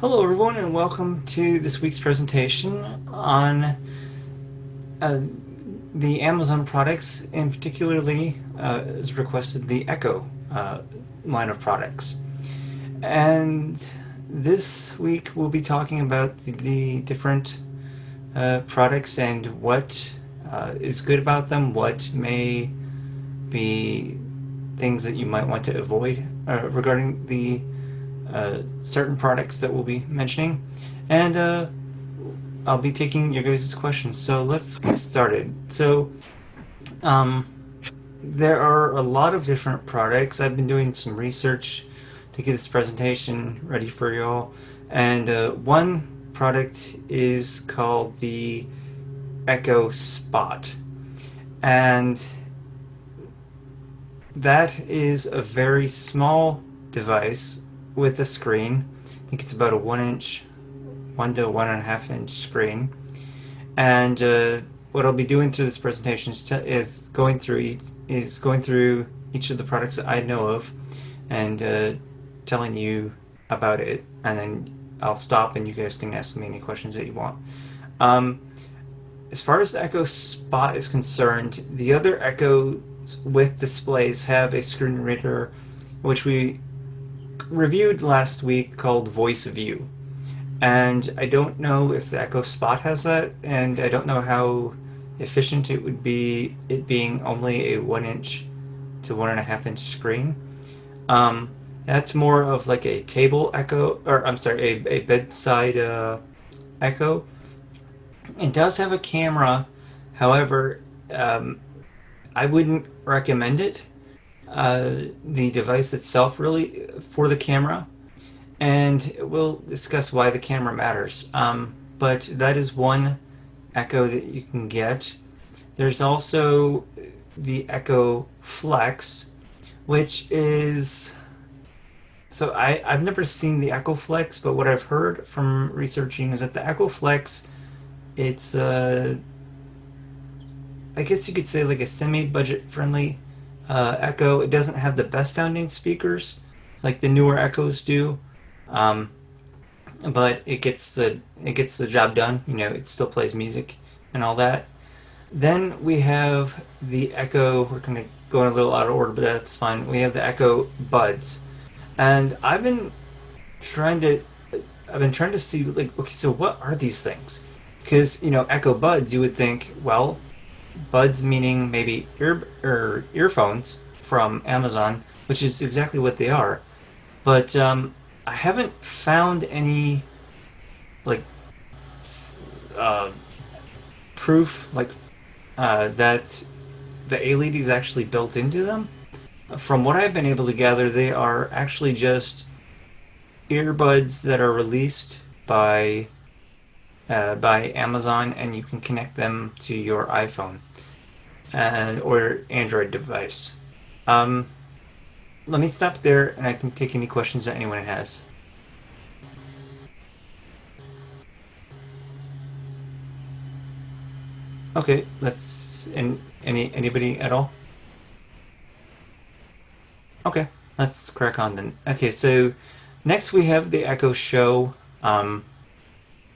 Hello, everyone, and welcome to this week's presentation on uh, the Amazon products, and particularly, as requested, the Echo line of products. And this week we'll be talking about the different products and what is good about them, what may be things that you might want to avoid regarding the certain products that we'll be mentioning. And I'll be taking your guys' questions. So let's get started. Um, there are a lot of different products. I've been doing some research to get this presentation ready for y'all. And one product is called the Echo Spot. And that is a very small device with a screen. I think it's about a 1 inch, 1 to 1.5 inch screen. And what I'll be doing through this presentation is going through each of the products that I know of, and telling you about it. And then I'll stop, and you guys can ask me any questions that you want. Um, as far as the Echo Spot is concerned, the other Echoes with displays have a screen reader, which we reviewed last week, called Voice View. And I don't know if the Echo Spot has that, and I don't know how efficient it would be, it being only a 1 inch to 1.5 inch screen. Um, that's more of like a table echo, or I'm sorry, a bedside echo. It does have a camera, however, um, I wouldn't recommend it. The device itself, really, for the camera, and we'll discuss why the camera matters. But that is one Echo that you can get. There's also the Echo Flex, which is I've never seen the Echo Flex, but what I've heard from researching is that the Echo Flex, it's I guess you could say like a semi-budget friendly Echo. It doesn't have the best sounding speakers like the newer Echoes do. Um, but it gets the job done. You know, it still plays music and all that. Then we have the Echo. We're gonna go in a little out of order, but that's fine. We have the Echo Buds, and trying to I've been trying to see, like, okay, so what are these things? Because Echo Buds, you would think, well, buds meaning maybe earphones from Amazon, which is exactly what they are. But I haven't found any, like, uh, proof, like, that the ALED is actually built into them. From what I've been able to gather, they are actually just earbuds that are released by Amazon, and you can connect them to your iPhone or Android device. Um, Let me stop there, and I can take any questions that anyone has. Okay, let's. Anybody at all? Okay, let's crack on then. Okay, so next we have the Echo Show um,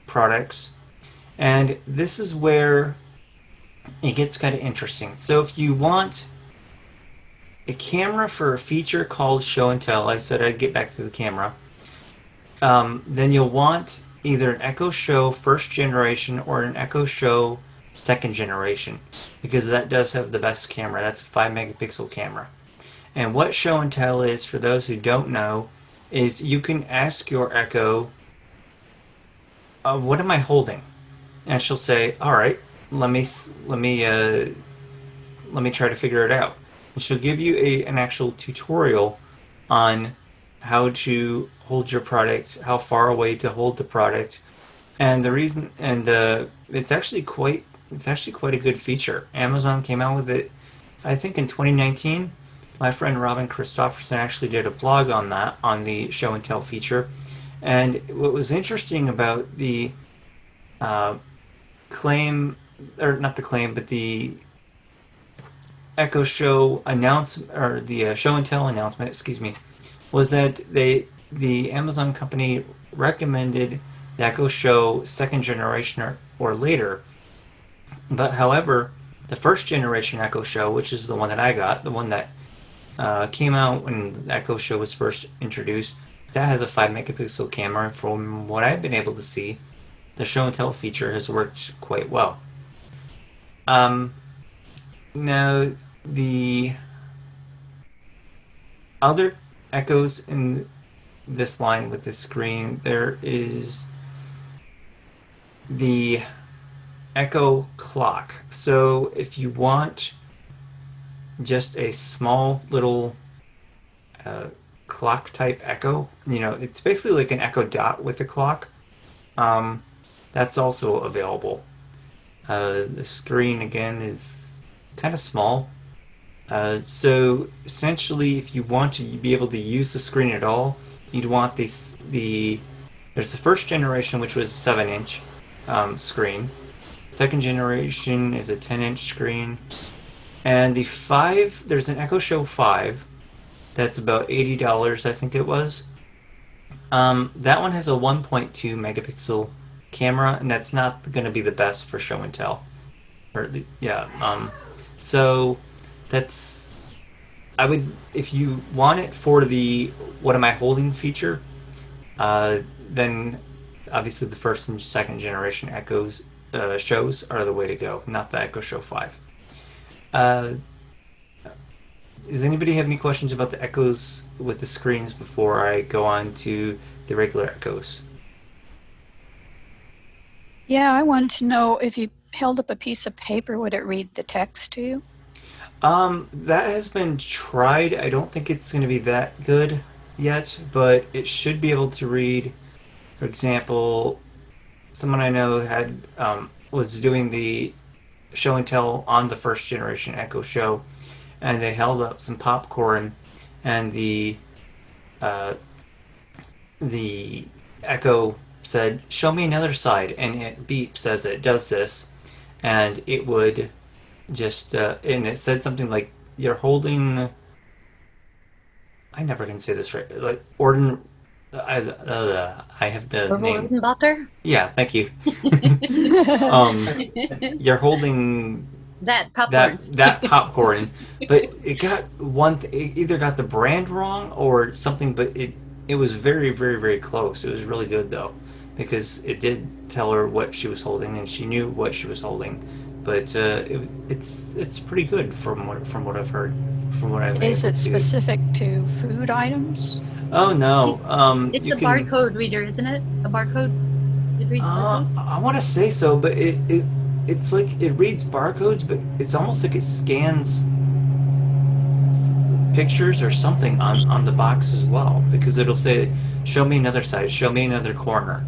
products, and this is where it gets kind of interesting. So if you want a camera for a feature called Show and Tell, I said I'd get back to the camera. Then you'll want either an Echo Show first generation or an Echo Show second generation, because that does have the best camera. That's a 5 megapixel camera. And what Show and Tell is, for those who don't know, is you can ask your Echo, "What am I holding?" And she'll say, "All right, let me let me try to figure it out." And she'll give you an actual tutorial on how to hold your product, how far away to hold the product, and the reason. And it's actually quite a good feature. Amazon came out with it, I think, in 2019. My friend Robin Christofferson actually did a blog on that, on the Show and Tell feature. And what was interesting about the uh, claim, or not the claim, but the Echo Show announcement, or the Show and Tell announcement, excuse me, was that the Amazon company recommended the Echo Show second generation or later. But however, the first generation Echo Show, which is the one that I got, the one that came out when the Echo Show was first introduced, that has a 5 megapixel camera. From what I've been able to see, the show and tell feature has worked quite well. Um, Now, the other Echoes in this line with the screen, there is the Echo Clock. So if you want just a small little uh, clock type Echo, it's basically like an Echo Dot with a clock. Um, that's also available. The screen again is kind of small. So essentially, if you want to be able to use the screen at all, you'd want there's the first generation, which was 7-inch screen. Second generation is a 10-inch screen, and there's an Echo Show 5 that's about $80, I think it was. That one has a 1.2 megapixel camera, and that's not going to be the best for show and tell. Yeah. So that's I would if you want it for the what am I holding feature, then obviously the first and second generation Echoes shows are the way to go, not the Echo Show 5. Uh, does anybody have any questions about the Echoes with the screens before I go on to the regular Echoes? Yeah, I wanted to know if you held up a piece of paper, would it read the text to you? That has been tried. I don't think it's going to be that good yet, but it should be able to read. For example, someone I know was doing the show and tell on the first generation Echo Show, and they held up some popcorn, and uh, the Echo said, "Show me another side," and it beeps as it does this, and it would and it said something like, "You're holding." I never can say this right. Like Orden, I have the Orville name. Redenbacher? Yeah, thank you. um, you're holding That popcorn. that popcorn, but it either got the brand wrong or something, but it was very very very close. It was really good though, because it did tell her what she was holding and she knew what she was holding, but it's pretty good from what I've heard, from what I've been Is able it to. specific to food items? Oh no, It's you a can. barcode reader, isn't it? A barcode? It reads barcode? I want to say so, but it's like it reads barcodes, but it's almost like it scans pictures or something on the box as well, because it'll say, "Show me another side, show me another corner."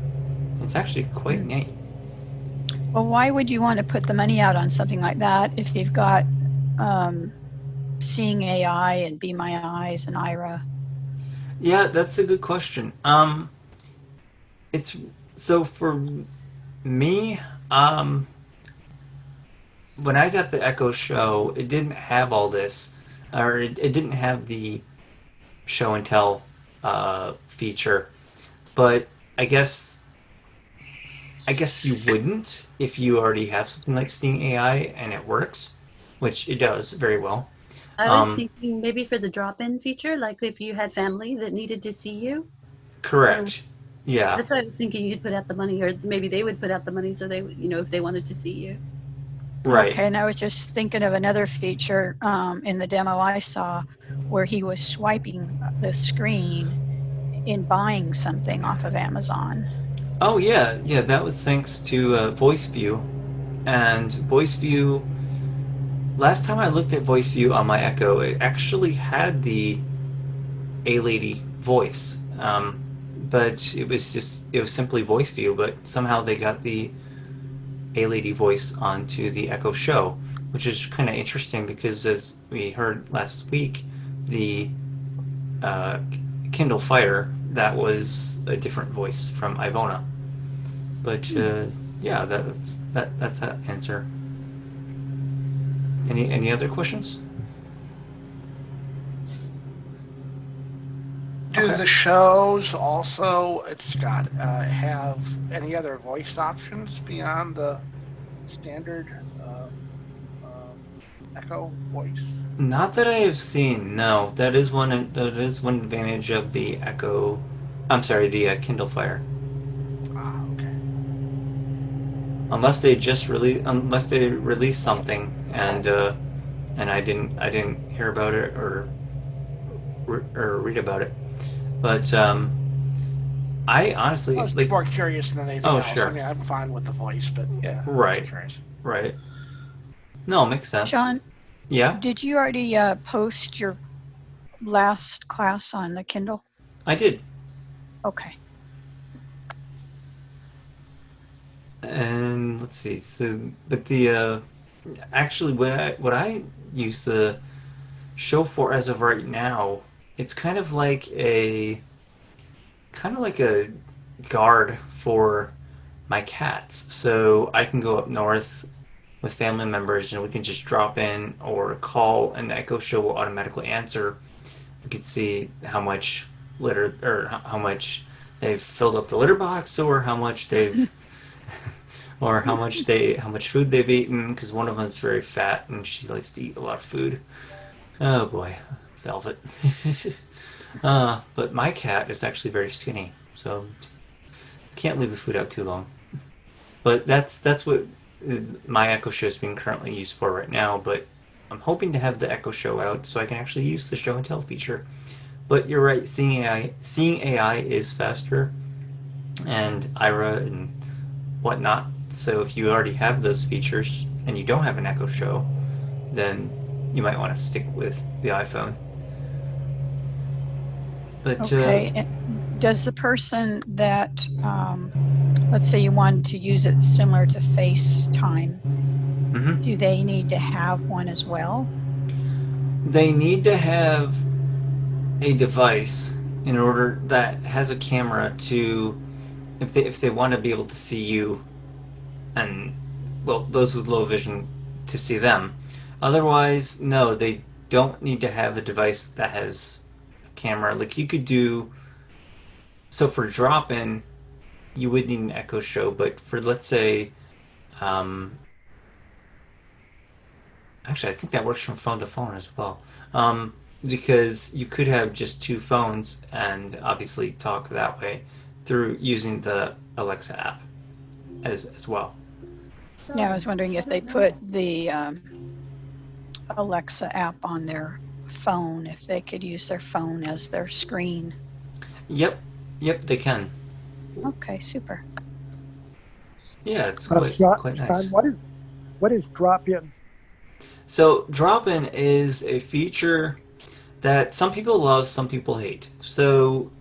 It's actually quite neat. Well, why would you want to put the money out on something like that if you've got um, Seeing AI and Be My Eyes and Ira? Yeah, that's a good question. It's so for me, when I got the Echo Show, it didn't have all this, or it didn't have the show and tell feature. But I guess I guess you wouldn't if you already have something like Sting AI and it works, which it does very well. I was Um, thinking maybe for the drop-in feature, like if you had family that needed to see you. Um, Correct. Yeah. that's why I was thinking you'd put out the money, or maybe they would put out the money so they, if they wanted to see you. Right. Okay, and I was just thinking of another feature in the demo I saw where he was swiping the screen in buying something off of Amazon. Oh yeah, yeah. That was thanks to Voice View, and Voice View. Last time I looked at Voice View on my Echo, it actually had the A Lady voice. But it was simply Voice View, but somehow they got the A Lady voice onto the Echo Show, which is kind of interesting because, as we heard last week, the uh, Kindle Fire, that was a different voice from Ivona. But yeah, that's that answer. Do Do the shows also, it's got, have any other voice options beyond the standard Echo voice? Not that I have seen. No, that is one advantage of the Echo. I'm sorry, the Kindle Fire. Ah, okay. Unless they release something and I didn't hear about it or read about it. But I honestly I was like. more curious than anything Oh, else. sure. I mean, I'm fine with the voice, but yeah, I Right. was curious. Right. No, makes sense. Sean, Yeah, did you already post your last class on the Kindle? I did. Okay. And let's see. So, but the actually, what I use the show for as of right now, it's kind of like a guard for my cats. So I can go up north with family members and we can just drop in or call and the Echo Show will automatically answer. We can see how much litter or how much they've filled up the litter box or how much they've or how much food they've eaten because one of them's very fat and she likes to eat a lot of food. Oh boy, Velvet. But my cat is actually very skinny, so can't leave the food out too long. But that's what my Echo Show is being currently used for right now. But I'm hoping to have the Echo Show out so I can actually use the show and tell feature. But you're right, seeing AI is faster, and Ira and whatnot. So if you already have those features and you don't have an Echo Show, then you might want to stick with the iPhone. But Okay. Does the person that, let's say you wanted to use it similar to FaceTime, do they need to have one as well? they need to have a device in order that has a camera to, if they want to be able to see you, and well, those with low vision to see them. Otherwise, no, they don't need to have a device that has a camera. Like you could do. So for drop-in, you would need an Echo Show, but for let's say, um, actually, I think that works from phone to phone as well. Because you could have just two phones and obviously talk that way through using the Alexa app as well. Yeah, I was wondering if they put the Alexa app on their phone, if they could use their phone as their screen. Yep, they can. Okay, super. Yeah, it's Sean, quite nice. what is drop-in? So drop-in is a feature that some people love, some people hate. So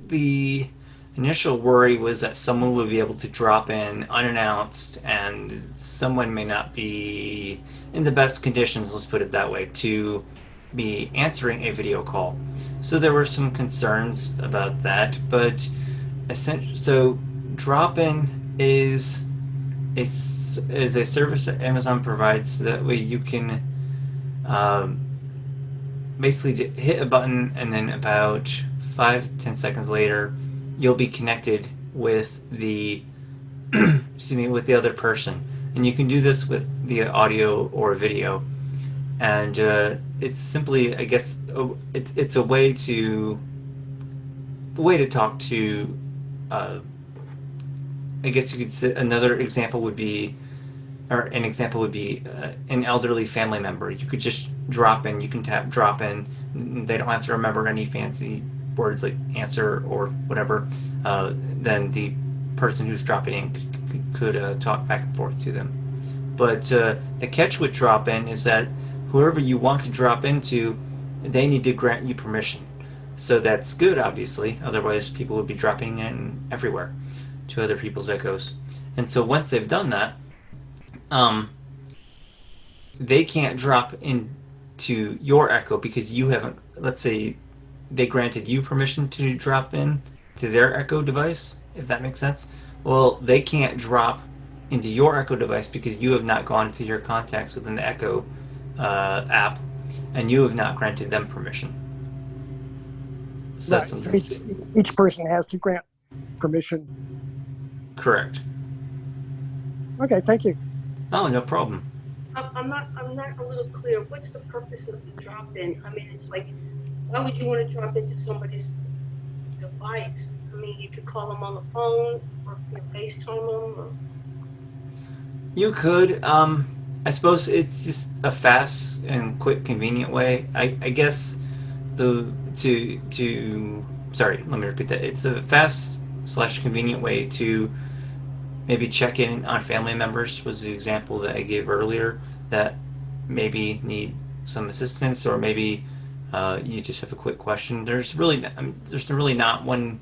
the initial worry was that someone would be able to drop in unannounced and someone may not be in the best conditions, let's put it that way, to be answering a video call. So there were some concerns about that, but so drop-in is a service that Amazon provides so that way you can basically hit a button and then about 5-10 seconds later you'll be connected with the excuse me, with the other person, and you can do this with the audio or video, and it's simply, I guess, it's a way to talk to. I guess you could say another example would be, or an example would be an elderly family member. You could just drop in. You can tap drop in. They don't have to remember any fancy words like answer or whatever. Then the person who's dropping in could talk back and forth to them. But the catch with drop in is that whoever you want to drop into, they need to grant you permission. So that's good, obviously. Otherwise, people would be dropping in everywhere to other people's echoes. And so once they've done that, they can't drop into your echo because you haven't, let's say they granted you permission to drop in to their echo device, if that makes sense. Well, they can't drop into your echo device because you have not gone to your contacts within the echo app and you have not granted them permission. So Right. that's So something. each person has to grant permission. Correct. Okay, thank you. Oh, no problem. I'm not a little clear. What's the purpose of the drop-in? I mean, it's like, why would you want to drop into somebody's device? I mean, you could call them on the phone or FaceTime them. Or... You could. I suppose it's just a fast and quick, convenient way. I guess the to sorry, let me repeat that. It's a fast slash convenient way to maybe check in on family members was the example that I gave earlier that maybe need some assistance or maybe you just have a quick question. There's really there's really not one.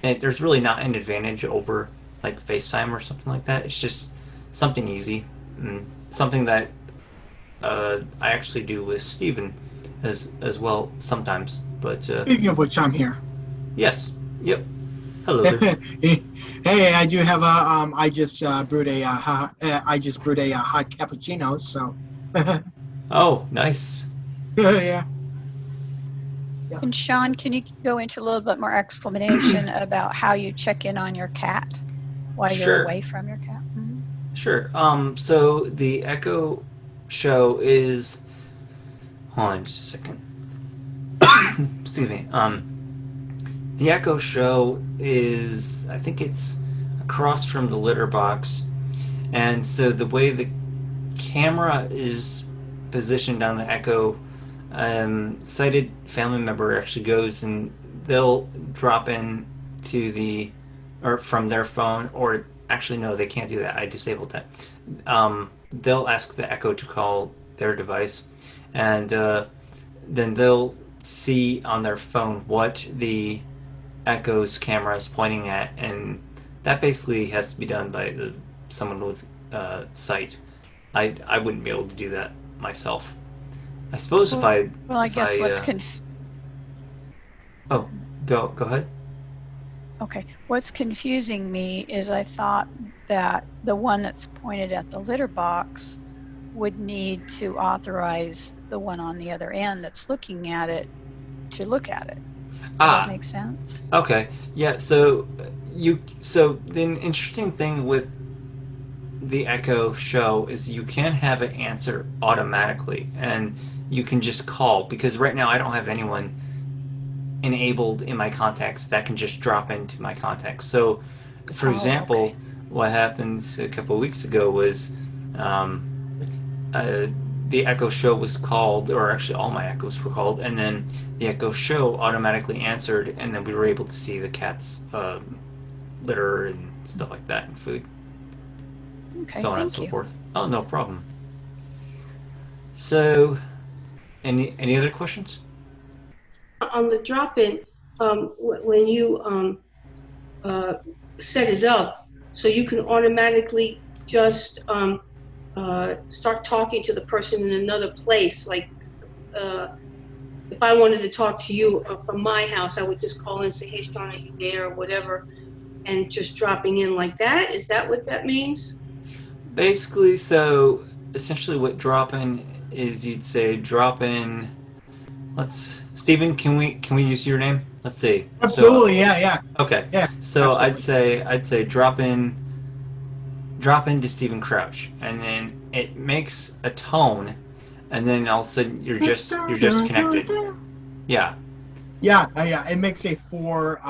There's really not an advantage over like FaceTime or something like that. It's just something easy, and something that I actually do with Steven as well sometimes. But Speaking of which, I'm here. yes, yep. Hello there. Hey, I do have a. I just brewed a. I just brewed a hot cappuccino. So. Oh, nice. Yeah. And Sean, can you go into a little bit more explanation about how you check in on your cat while Sure. you're away from your cat? Mhm. Sure. So the Echo Show is. Hold on just a second. Excuse me. The Echo Show is, I think it's across from the litter box, and so the way the camera is positioned on the Echo, sighted family member actually goes and they'll drop in to the, or from their phone, or actually no, they can't do that. I disabled that. They'll ask the Echo to call their device, and then they'll see on their phone what the Echo's camera is pointing at, and that basically has to be done by someone with sight. I wouldn't be able to do that myself. I suppose if I Well, I if guess I, what's oh, go ahead. okay. What's confusing me is I thought that the one that's pointed at the litter box would need to authorize the one on the other end that's looking at it to look at it. Does that make sense? Okay. Yeah, so the interesting thing with the Echo Show is you can have it answer automatically and you can just call, because right now I don't have anyone enabled in my contacts that can just drop into my contacts. So for example, okay. what happens a couple of weeks ago was the Echo Show was called, or actually all my Echoes were called, and then the Echo Show automatically answered, and then we were able to see the cat's litter and stuff like that, and food, Okay, so on and thank so you. forth. Oh, no problem. So, any other questions? On the drop-in, when you set it up, so you can automatically just start talking to the person in another place. Like if I wanted to talk to you from my house, I would just call in and say, "Hey, Sean, are you there?" or whatever, and just dropping in like that. Is that what that means? Basically, so essentially what drop-in is, you'd say drop in. Stephen, can we use your name? Let's see. Absolutely. Yeah. Okay. Yeah. So absolutely. I'd say drop into Stephen Crouch, and then it makes a tone, and then all of a sudden you're just connected. Yeah. Yeah. It makes a four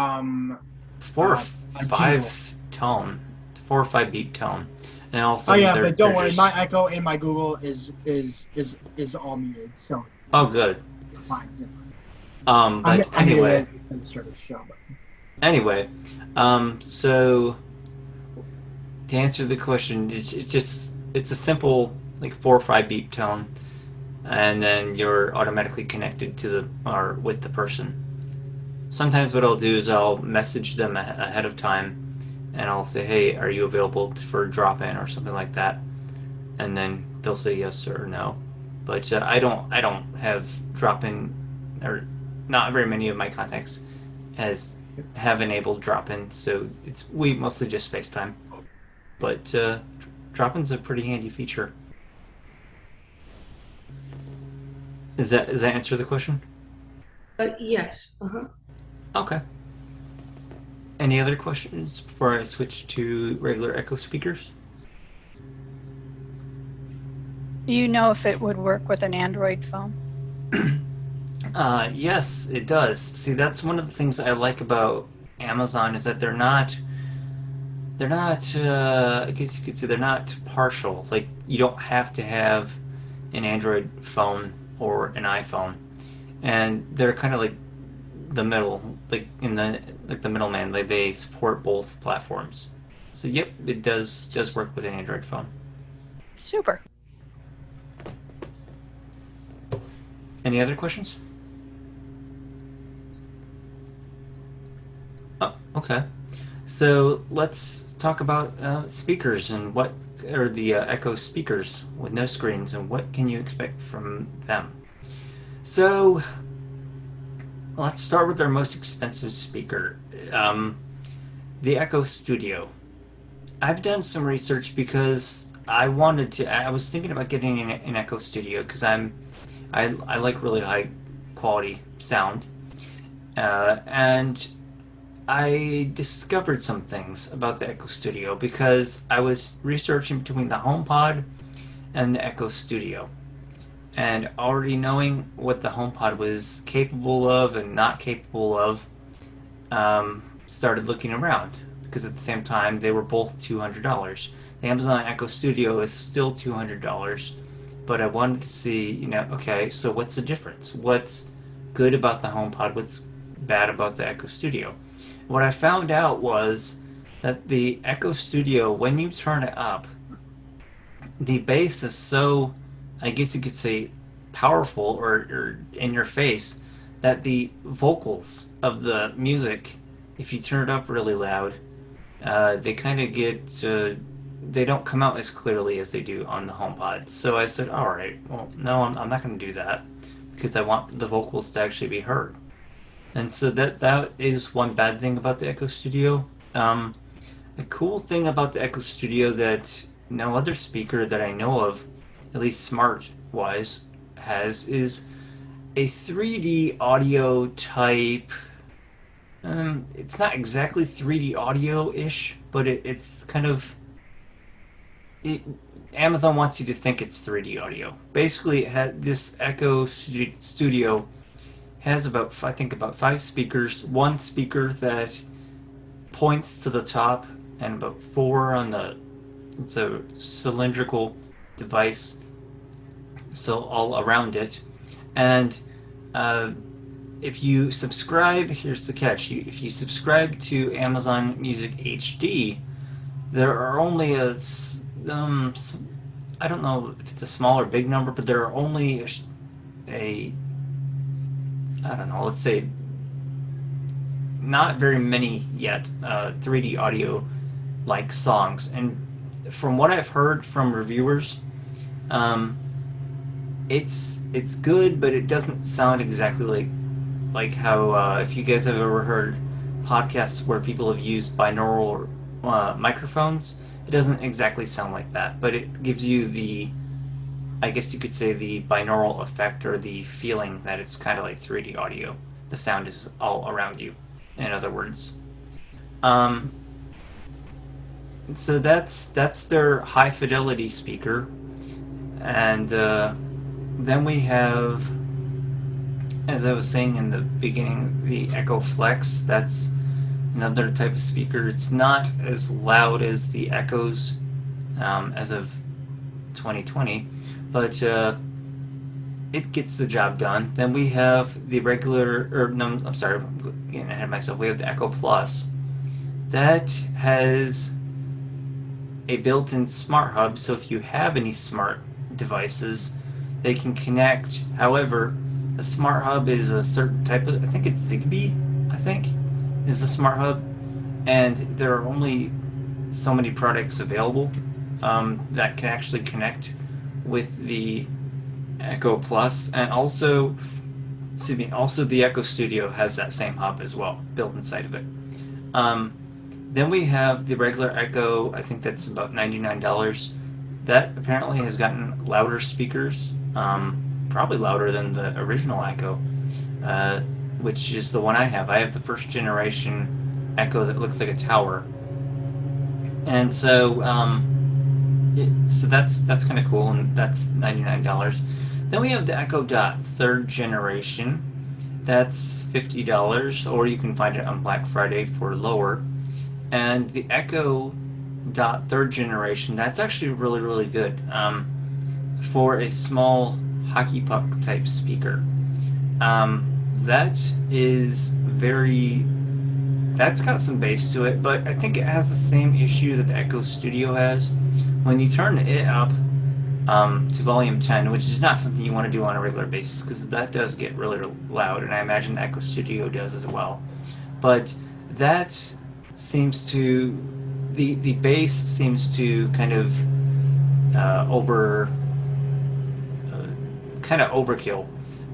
Four or a five tone, 4 or 5 beep tone, and all of a Oh sudden yeah, but don't worry, just... my Echo and my Google is all muted, so Oh, good. you're fine. You're fine. But anyway. I'm sort of show, but... Anyway, so to answer the question, it's a simple like 4 or 5 beep tone, and then you're automatically connected to with the person. Sometimes what I'll do is I'll message them ahead of time, and I'll say, "Hey, are you available for a drop-in?" or something like that, and then they'll say yes or no. But I don't have drop-in, or not very many of my contacts have enabled drop-in, so we mostly just FaceTime. But drop-in's a pretty handy feature. Does that answer the question? Yes. Okay. Any other questions before I switch to regular Echo speakers? Do you know if it would work with an Android phone? Yes, it does. See, that's one of the things I like about Amazon is that they're not, I guess you could say they're not partial. Like, you don't have to have an Android phone or an iPhone. And they're kind of like the middle, like the middleman. Like, they support both platforms. So, yep, it does work with an Android phone. Super. Any other questions? Oh, okay. So let's talk about speakers and what are the Echo speakers with no screens and what can you expect from them. So let's start with our most expensive speaker, the Echo Studio. I've done some research because I was thinking about getting an Echo Studio because I like really high quality sound, and I discovered some things about the Echo Studio because I was researching between the HomePod and the Echo Studio. And already knowing what the HomePod was capable of and not capable of, started looking around. Because at the same time, they were both $200. The Amazon Echo Studio is still $200. But I wanted to see, okay, so what's the difference? What's good about the HomePod? What's bad about the Echo Studio? What I found out was that the Echo Studio, when you turn it up, the bass is so, I guess you could say, powerful or in your face that the vocals of the music, if you turn it up really loud, they kind of they don't come out as clearly as they do on the HomePod. So I said, all right, well, no, I'm not going to do that because I want the vocals to actually be heard. And so that is one bad thing about the Echo Studio. The cool thing about the Echo Studio that no other speaker that I know of, at least smart-wise, has is a 3D audio type. It's not exactly 3D audio-ish, but it's kind of... Amazon wants you to think it's 3D audio. Basically, this Echo Studio has about 5 speakers. One speaker that points to the top, and about 4 on it's a cylindrical device, so all around it. And if you subscribe, here's the catch: if you subscribe to Amazon Music HD, there are only I don't know if it's a small or big number, but there are only I don't know, let's say not very many yet 3D audio like songs. And from what I've heard from reviewers, it's good, but it doesn't sound exactly like how if you guys have ever heard podcasts where people have used binaural microphones, it doesn't exactly sound like that, but it gives you I guess you could say the binaural effect or the feeling that it's kind of like 3D audio. The sound is all around you, in other words. So that's their high fidelity speaker. And then we have, as I was saying in the beginning, the Echo Flex. That's another type of speaker. It's not as loud as the Echoes as of 2020, but it gets the job done. Then we have the regular, I'm sorry, I'm getting ahead of myself. We have the Echo Plus. That has a built-in smart hub, so if you have any smart devices, they can connect. However, the smart hub is a certain type of, I think it's Zigbee, is a smart hub, and there are only so many products available that can actually connect with the Echo Plus. And also the Echo Studio has that same hub as well, built inside of it. Then we have the regular Echo. I think that's about $99. That apparently has gotten louder speakers, probably louder than the original Echo. which is the one I have. I have the first generation Echo that looks like a tower, and so so that's kind of cool, and that's $99. Then we have the Echo Dot third generation. That's $50, or you can find it on Black Friday for lower. And the Echo Dot third generation, that's actually really, really good for a small hockey puck type speaker. That is very. That's got some bass to it, but I think it has the same issue that the Echo Studio has. When you turn it up to volume 10, which is not something you want to do on a regular basis because that does get really loud, and I imagine the Echo Studio does as well. But that seems to the bass seems to kind of overkill,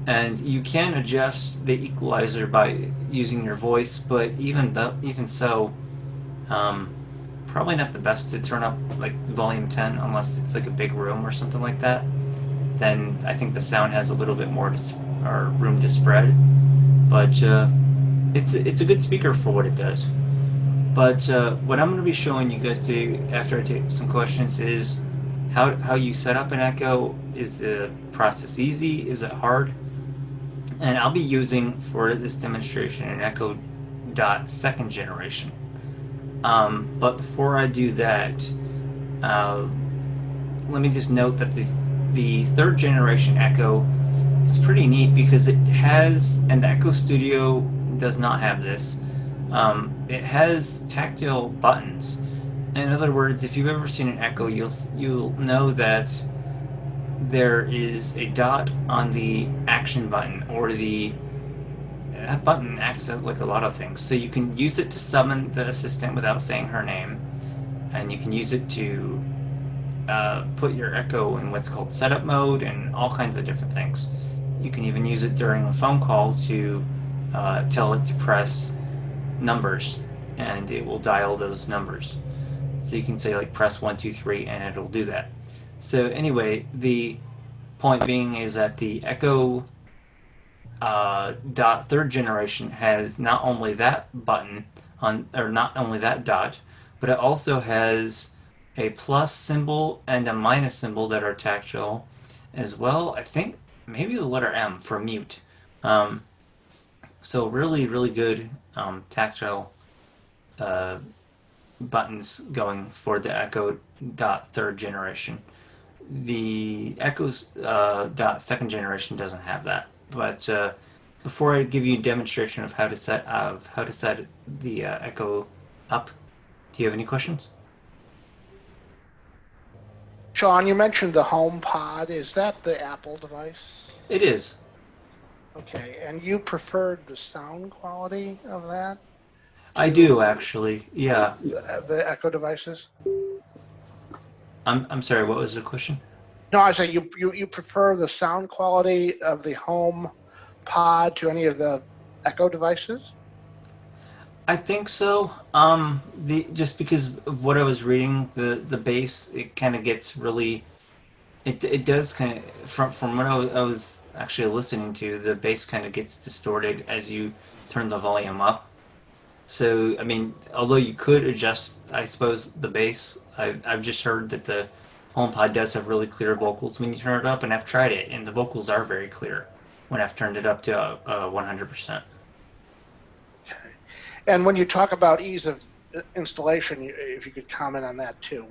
and you can adjust the equalizer by using your voice, but even so, probably not the best to turn up like volume 10 unless it's like a big room or something like that. Then I think the sound has a little bit more room to spread, but it's a good speaker for what it does. But what I'm going to be showing you guys today after I take some questions is how you set up an Echo. Is the process easy? Is it hard? And I'll be using for this demonstration an Echo Dot second generation. But before I do that, let me just note that the third generation Echo is pretty neat because it has, and the Echo Studio does not have this, it has tactile buttons. In other words, if you've ever seen an Echo, you'll know that there is a dot on the action button, or that button acts like a lot of things. So you can use it to summon the assistant without saying her name, and you can use it to put your Echo in what's called setup mode and all kinds of different things. You can even use it during a phone call to tell it to press numbers, and it will dial those numbers. So you can say like press 1, 2, 3, and it'll do that. So anyway, the point being is that the Echo Dot third generation has not only that button or not only that dot, but it also has a plus symbol and a minus symbol that are tactile, as well. I think maybe the letter M for mute. So really, really good tactile buttons going for the Echo Dot third generation. The Echo's Dot second generation doesn't have that. But before I give you a demonstration of how to set the Echo up, do you have any questions? Sean, you mentioned the HomePod. Is that the Apple device? It is. Okay, and you preferred the sound quality of that? I do actually. Yeah. The Echo devices? I'm sorry. What was the question? No, I say you prefer the sound quality of the HomePod to any of the Echo devices? I think so. Just because of what I was reading, the bass, it kind of gets really. It does kind of from what I was actually listening to, the bass kind of gets distorted as you turn the volume up. So I mean, although you could adjust, I suppose, the bass, I've just heard that the HomePod does have really clear vocals when you turn it up, and I've tried it, and the vocals are very clear when I've turned it up to 100%. Okay. And when you talk about ease of installation, if you could comment on that too,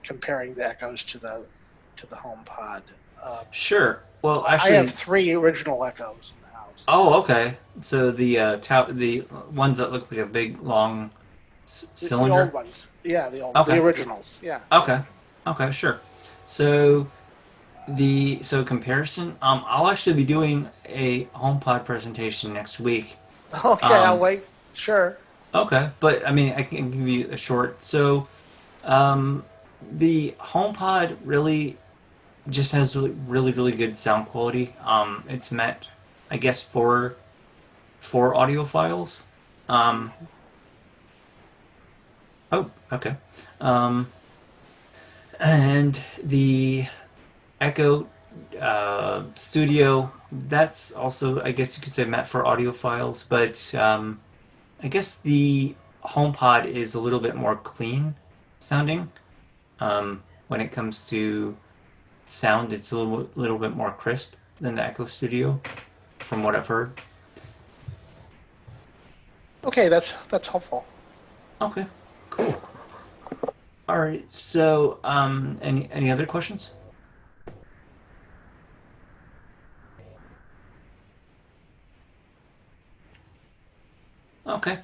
comparing the Echoes to the HomePod. Sure. Well, actually, I have 3 original Echoes in the house. Oh, okay. So the ones that look like a big long cylinder. The old ones, yeah, Okay. the originals, yeah. Okay, sure. So comparison. I'll actually be doing a HomePod presentation next week. Okay, I'll wait. Sure. Okay, but I mean, I can give you a short. So, the HomePod really just has really, really good sound quality. It's meant, I guess, for audiophiles. Oh, okay. And the Echo Studio, that's also, I guess you could say, meant for audio files, but I guess the HomePod is a little bit more clean sounding. When it comes to sound, it's a little bit more crisp than the Echo Studio, from what I've heard. Okay, that's helpful. Okay, cool. All right, so any other questions? Okay,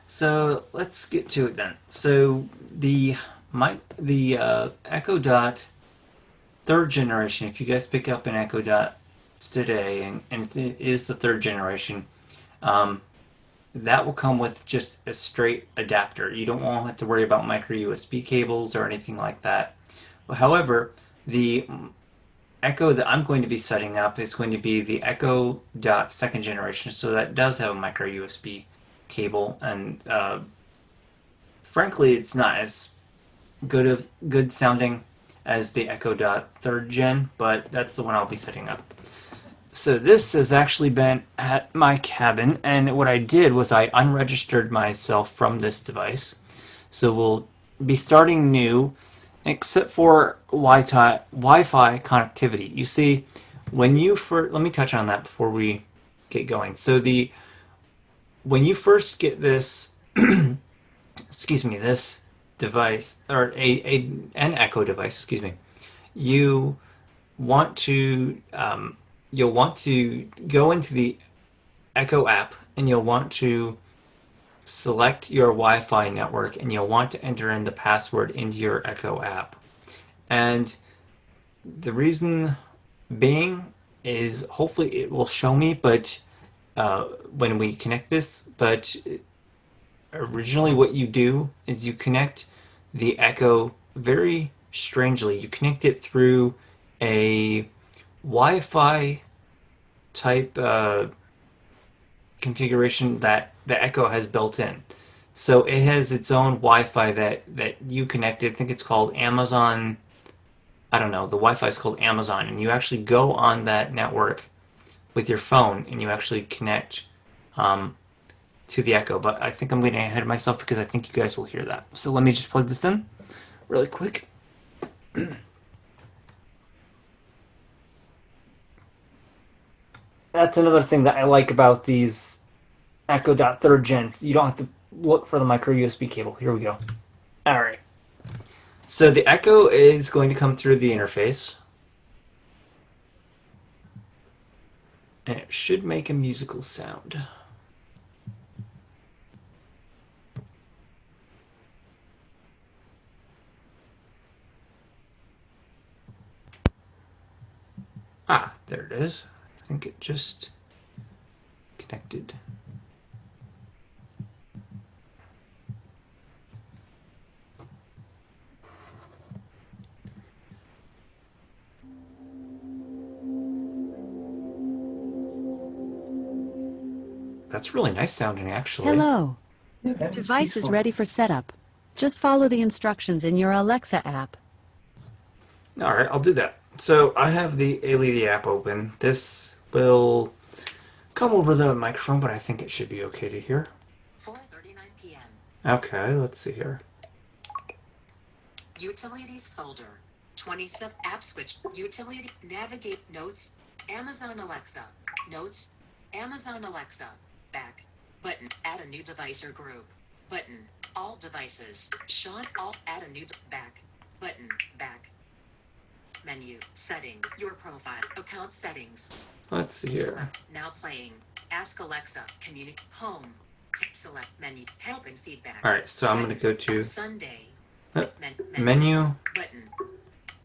so let's get to it then. So the Echo Dot third generation. If you guys pick up an Echo Dot today, and it is the third generation, that will come with just a straight adapter. You don't want to have to worry about micro USB cables or anything like that. However, the Echo that I'm going to be setting up is going to be the Echo Dot second generation, so that does have a micro USB cable, and frankly, it's not as good sounding as the Echo Dot third gen, but that's the one I'll be setting up. So this has actually been at my cabin, and what I did was I unregistered myself from this device. So we'll be starting new, except for Wi-Fi connectivity. You see, when you first, let me touch on that before we get going. So when you first get this, excuse me, this device, or an Echo device, excuse me, you want to you'll want to go into the Echo app, and you'll want to select your Wi-Fi network, and you'll want to enter in the password into your Echo app. And the reason being is hopefully it will show me, but when we connect this, but originally what you do is you connect the Echo very strangely. You connect it through a Wi-Fi type configuration that the Echo has built in. So it has its own Wi-Fi that you connected. I think it's called Amazon. I don't know. The Wi-Fi is called Amazon, and you actually go on that network with your phone, and you actually connect to the Echo. But I think I'm getting ahead of myself because I think you guys will hear that. So let me just plug this in really quick. That's another thing that I like about these Echo Dot third gens. You don't have to look for the micro USB cable. Here we go. All right. So the Echo is going to come through the interface, and it should make a musical sound. Ah, there it is. I think it just connected. That's really nice sounding, actually. Hello. Yeah, that is Device is peaceful. ready for setup. Just follow the instructions in your Alexa app. All right, I'll do that. So I have the LED app open. This will come over the microphone, but I think it should be okay to hear. 4:39 p.m. Okay, let's see here. Utilities folder. 27 app switch. Utility navigate notes. Amazon Alexa. Notes. Amazon Alexa. Back. Button. Add a new device or group. Button. All devices. Sean. All. Add a new back. Button. Back. Menu. Setting. Your profile. Account settings. Let's see here. Select. Now playing. Ask Alexa. Communicate. Home. Select menu. Help and feedback. All right, so I'm going to go to Sunday. menu, Button.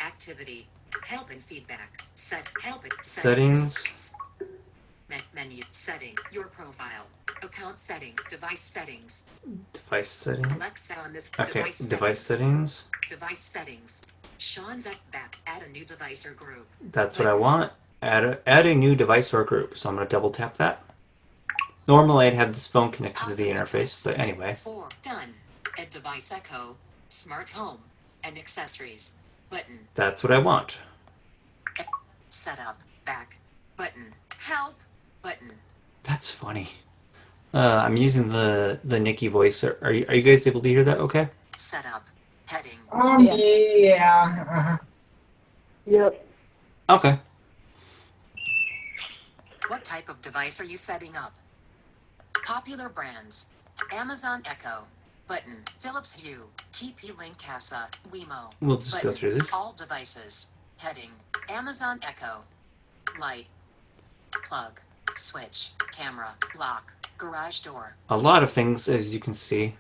Activity. Help and feedback. Set. Help and settings. Menu. Setting. Your profile. Account setting. Device settings. Device settings. Alexa on this. Okay, device settings. Device settings. Sean's at back. Add a new device or group. That's what I want. Add a new device or group. So I'm going to double tap that. Normally I'd have this phone connected to the interface, but anyway. 4. Done. Add device Echo. Smart home. And accessories. Button. That's what I want. Setup. Back. Button. Help. Button. That's funny. I'm using the Nikki voice. Are you guys able to hear that? Okay. Setup. Heading. Yes. Yeah. Yep. Okay. What type of device are you setting up? Popular brands. Amazon Echo. Button. Philips Hue. TP-Link Casa. Wemo. We'll just go Button. through this. All devices. Heading. Amazon Echo. Light. Plug. Switch. Camera. Lock. Garage door. A lot of things, as you can see,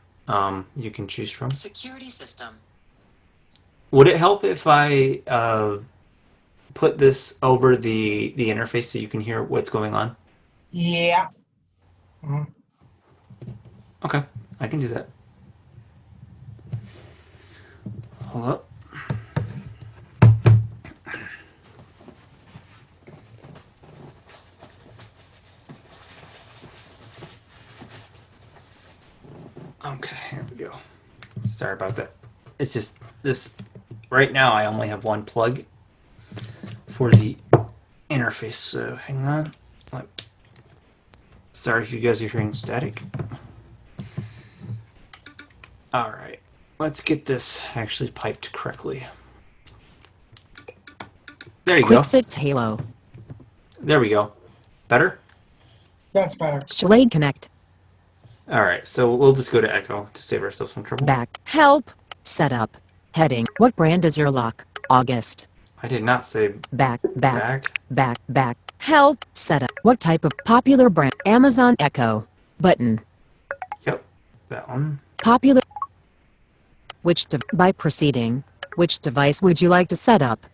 you can choose from. Security system. Would it help if I put this over the interface so you can hear what's going on? Yeah. Mhm. Okay, I can do that. Hold up. Okay, here we go. Sorry about that. It's just this right now I only have one plug for the interface, so hang on. Sorry if you guys are hearing static. Alright, let's get this actually piped correctly. There you go. Quixit Halo. There we go. Better? That's better. Schlade Connect. Alright, so we'll just go to Echo to save ourselves some trouble. Back. Help. Setup. Heading. What brand is your lock? August. I did not say Back. back. Back. Help. Setup. What type of popular brand? Amazon Echo. Button. Yep, that one. Popular. By proceeding, which device would you like to set up?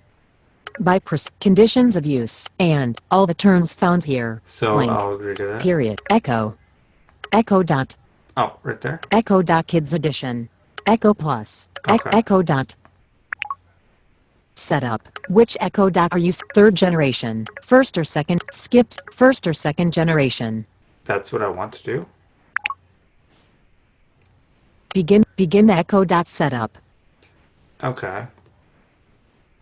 By conditions of use, and all the terms found here. So Link. I'll agree to that. Period. Echo. Echo dot. Oh, right there. Echo dot Kids Edition. Echo Plus. Okay. Echo dot. Setup. Which Echo dot are you? Third generation. First or second? Skips. First or second generation. That's what I want to do. Begin Echo dot setup. Okay.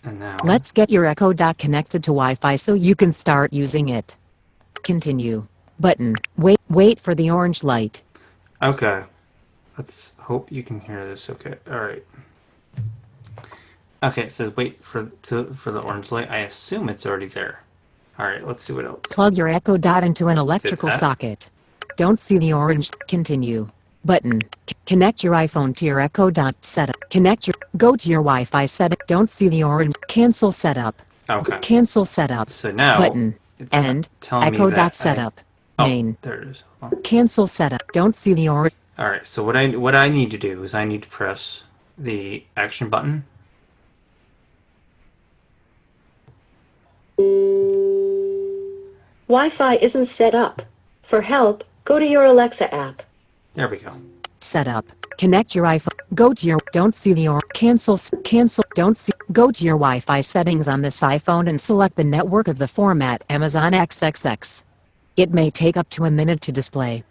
And now. Let's get your Echo dot connected to Wi-Fi so you can start using it. Continue. Button. Wait for the orange light. Okay. Let's hope you can hear this. Okay. All right. Okay. It says wait for the orange light. I assume it's already there. All right. Let's see what else. Plug your Echo dot into an electrical that? socket. Don't see the orange. Continue. Button. Connect your iPhone to your Echo dot setup. Go to your Wi-Fi setting. Don't see the orange. Cancel setup. Okay. Cancel setup. So now Button. it's not End. telling me Echo that dot setup. Oh, Main. there it is. Hold on. Cancel setup. Don't see the orange. All right. So what I need to do is I need to press the action button. Wi-Fi isn't set up. For help, go to your Alexa app. There we go. Setup. Connect your iPhone. Go to your. Don't see the orange. Cancel. Don't see. Go to your Wi-Fi settings on this iPhone and select the network of the format Amazon XXX. It may take up to a minute to display.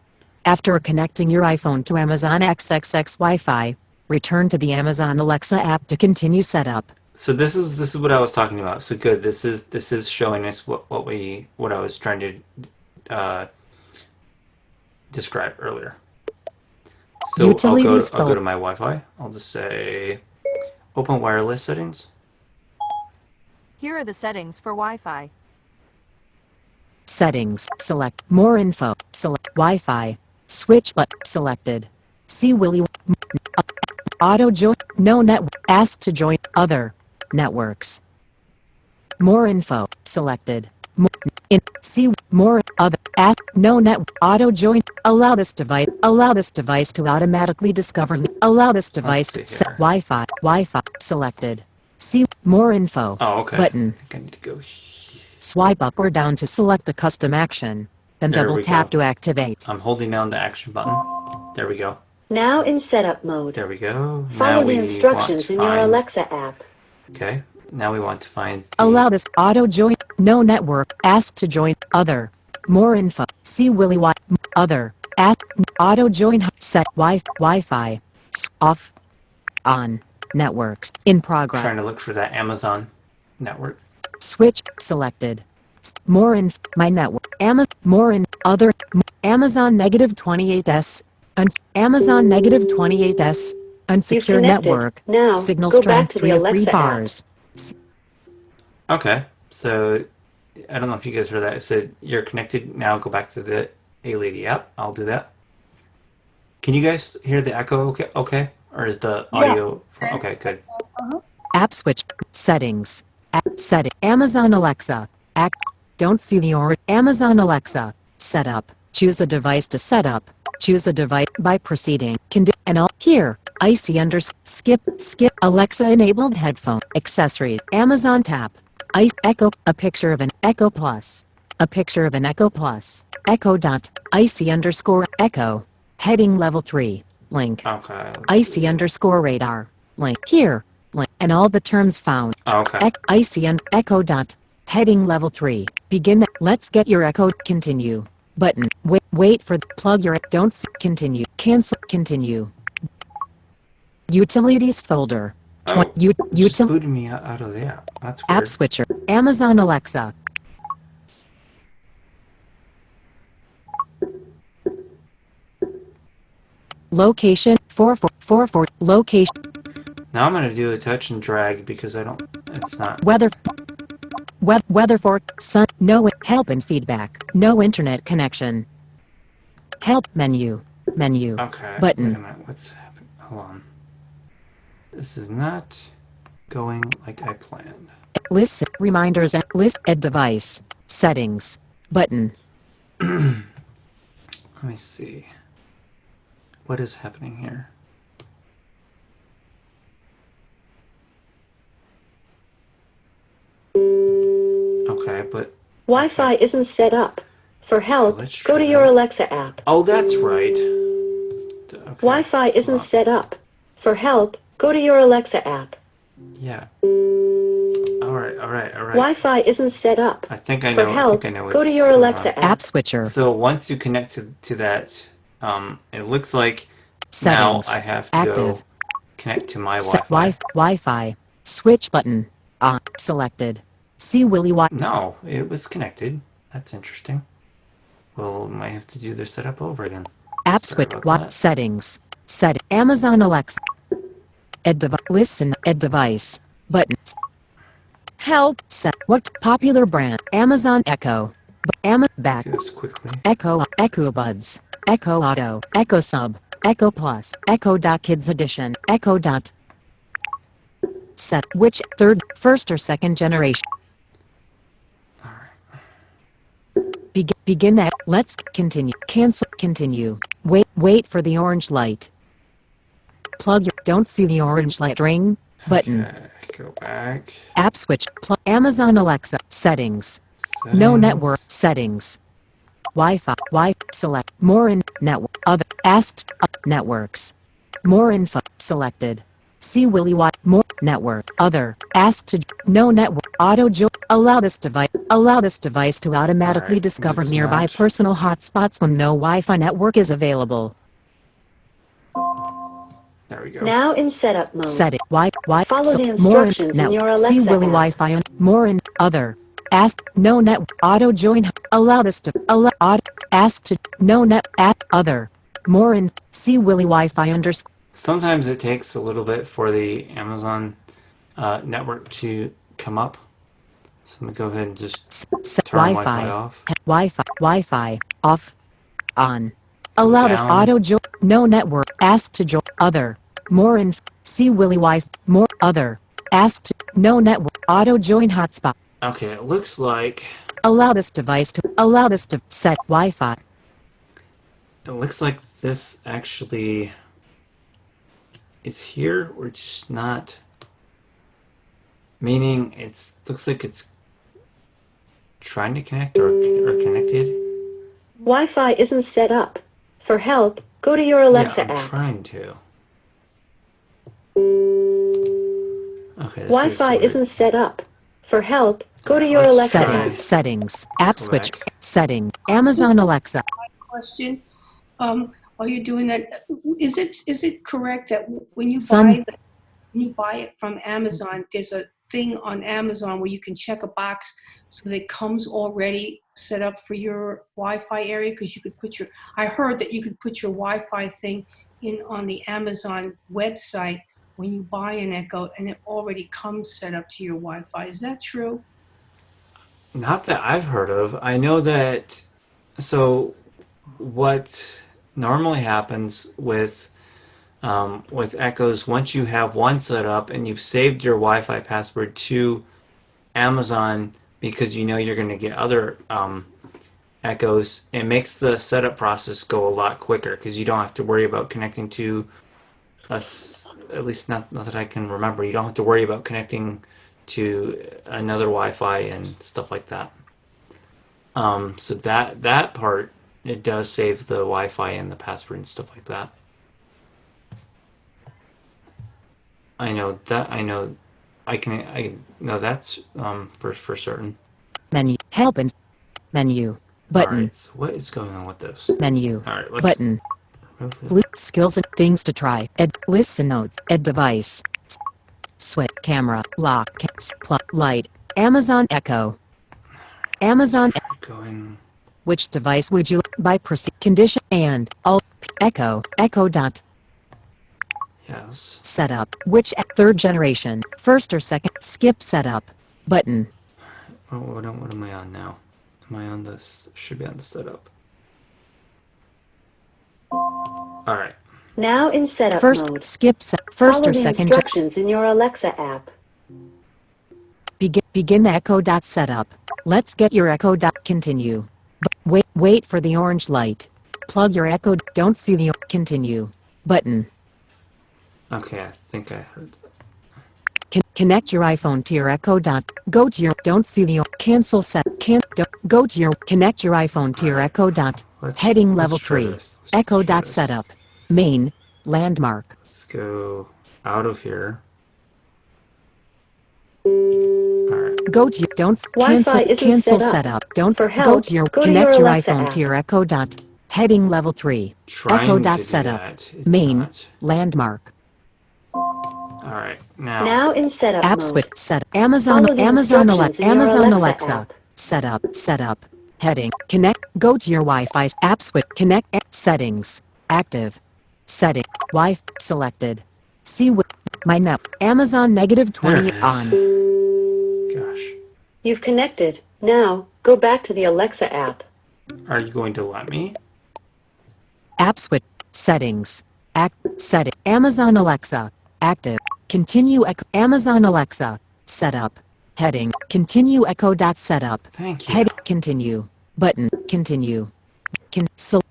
After connecting your iPhone to Amazon XXX Wi-Fi, return to the Amazon Alexa app to continue setup. So this is what I was talking about. So good. This is showing us what I was trying to describe earlier. So Utilities I'll go to my Wi-Fi. I'll just say open wireless settings. Here are the settings for Wi-Fi. Settings. Select more info. Select Wi-Fi. Switch button selected. See Willie. Auto join. No network. Ask to join other networks. More info selected. See more other at no network. Auto join. Allow this device to automatically discover. Allow this device to set Wi-Fi selected. See more info. Oh, okay. Button. I think I need to go. Swipe up or down to select a custom action. Then There double we tap go. to activate. I'm holding down the action button. There we go. Now in setup mode. There we go. Now Follow we the instructions in want to your find. Alexa app. Okay. Now we want to find. The, Allow this auto join. No network. Ask to join other. More info. See Willie Wi. Other. At auto join. Set Wi-Fi. Off. On. Networks. In progress. trying to look for that Amazon network. Switch selected. More in my network. More in other. Amazon -28s. Amazon -28s. Unsecure You've connected. network. Now, Signal go back strength to 3 the of 3 Alexa app. bars. Okay, so I don't know if you guys heard that. It said you're connected. Now go back to the A Lady app. I'll do that. Can you guys hear the echo? Okay, or is the audio? Okay, good. App switch settings. App setting. Amazon Alexa. Don't see the orange. Amazon Alexa. Setup. Choose a device to set up. Choose a device by proceeding. And all here. Icy skip Alexa enabled headphone accessories. Amazon tap. Echo. A picture of an Echo Plus. A picture of an Echo Plus. Echo dot. Icy_Echo. Heading level 3. Link. Okay. Icy_radar. Link. Here. Link. And all the terms found. Okay. Icy and Echo dot. Heading level 3. Begin. Let's get your Echo. Continue. Button. Wait for plug your. Don't see. Continue. Cancel. Continue. Utilities folder. Just booted me out of the app. That's weird. App switcher. Amazon Alexa. Location 4444. Location. Now I'm gonna do a touch and drag because I don't. It's not. Weather for sun. No help and feedback. No internet connection. Help menu. Okay. Button. Wait a minute. What's happening? Hold on. This is not going like I planned. List reminders and list a device settings button. Let me see. What is happening here? Okay, but Wi-Fi isn't set up. For help, let's go try to your that. Alexa app. Oh, that's right. Okay. Wi-Fi isn't set up. For help, go to your Alexa app. Yeah. All right. Wi-Fi isn't set up. I think I For know. help, I think I know go to what's your going Alexa on. app. App switcher So once you connect to that, it looks like settings now I have to go active. connect to my Set Wi-Fi. Wi-Fi switch button on selected. See Willy Wi. No, it was connected. That's interesting. Well, might have to do their setup over again. App Sorry switch about that. settings set Amazon Alexa. Listen device button. Help set what popular brand Amazon Echo. Back Do this quickly. Echo Buds Echo Auto Echo Sub Echo Plus Echo Dot Kids Edition Echo Dot set which first or second generation. Begin at let's continue. Cancel. Continue. Wait for the orange light. Plug your don't see the orange light ring button. Okay, go back. App switch. Amazon Alexa settings. No network settings. Wi-Fi select more in network other asked networks. More info selected. See Willy Wi more network other asked to no network auto allow this device to automatically Alright, discover it's nearby not. personal hotspots when no Wi-Fi network is available. There we go. Now in setup mode. Set it Wi-Fi Follow the more instructions in your See Alexa Willy app. Wi-Fi and more in other ask no net auto join allow this to allow ask to no net at other more in See Willy Wi-Fi underscore. Sometimes it takes a little bit for the Amazon network to come up. So I'm gonna go ahead and just Set turn Wi-Fi off. Wi-Fi off on allow this down. auto join no network ask to join other more in See Willy Wi-Fi more other ask to no network auto join hotspot Okay, it looks like allow this device to set Wi-Fi this actually is here, or it's just not. Meaning, looks like it's trying to connect or connected. Wi-Fi isn't set up. For help, go to your Alexa Yeah, I'm app. trying to. Okay, this Wi-Fi is isn't set up. For help, go to your Let's Alexa try. app. settings app Go switch back. setting Amazon Alexa Question. Are you doing that? Is it correct that when you Sun- buy it from Amazon, there's thing on Amazon where you can check a box so that it comes already set up for your Wi-Fi area? Because you could put your, I heard that you could put your Wi-Fi thing in on the Amazon website when you buy an Echo, and it already comes set up to your Wi-Fi. Is that true? Not that I've heard of. I know that. So, what normally happens with Echoes, once you have one set up and you've saved your Wi-Fi password to Amazon because you know you're going to get other Echoes, it makes the setup process go a lot quicker because you don't have to worry about connecting to us. At least not that I can remember. You don't have to worry about connecting to another Wi-Fi and stuff like that. So that part, it does save the Wi-Fi and the password and stuff like that. I know that. I know. I know that's for certain. Menu. Help and menu. Button. All right, so what is going on with this? Menu. All right, let's Button. remove this. Blue skills and things to try. Ed lists and notes. Ed device. Switch. Camera. Lock. Light. Amazon Echo. Amazon. Going. Which device would you by proceed condition and alt Echo Echo dot Yes. setup which third generation first or second skip setup button Oh, what am I on now? Am I on this? Should be on the setup. All right. Now in setup first mode. skip first Follow or the second instructions in your Alexa app. begin Echo dot setup. Let's get your Echo dot continue. Wait for the orange light. Plug your Echo. Don't see the continue button. Okay, I think I heard that. Connect your iPhone to your Echo dot. Go to your. Don't see the cancel set. Can't go to your. Connect your iPhone to your Echo dot. Heading level let's try 3. this. Let's Echo try dot this. setup. Main. Landmark. Let's go out of here. All right. Go to your. Don't Wi-Fi cancel. isn't Cancel set up. setup. Don't For go help, to your. go to Connect your your Alexa iPhone app. to your Echo dot. Heading level 3. Trying Echo to dot do setup. that. It's Main. not. Landmark. All right. Now. Now in setup App mode. switch set. Amazon. Follow the Amazon instructions Alexa. in your Amazon Alexa Alexa. app. Setup. Setup. Heading. Connect. Go to your Wi-Fi. App switch. Connect. Settings. Active. Setting. Wi-Fi selected. See my net. Amazon negative There 20 it is. on. Gosh. You've connected. Now go back to the Alexa app. Are you going to let me? App switch. Settings. Setting. Amazon Alexa. Active. Continue Echo. Amazon Alexa. Setup. Heading. Continue Echo dot setup. Thank you. Head. Continue. Button. Continue.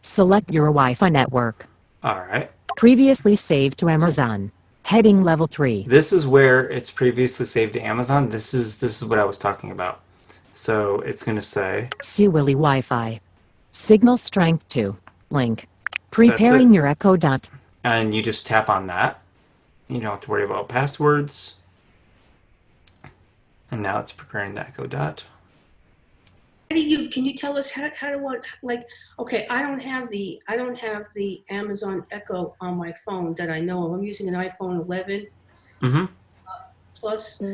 Select your Wi-Fi network. All right. Previously saved to Amazon. Heading level 3. This is where it's previously saved to Amazon. This is what I was talking about. So it's going to say. See Willy Wi-Fi. Signal strength 2. Link. Preparing your Echo dot. And you just tap on that. You don't have to worry about passwords. And now it's preparing the Echo dot. Can you tell us how to what, like, okay, I don't have the Amazon Echo on my phone that I know of. I'm using an iPhone 11 Mm-hmm. Plus. So,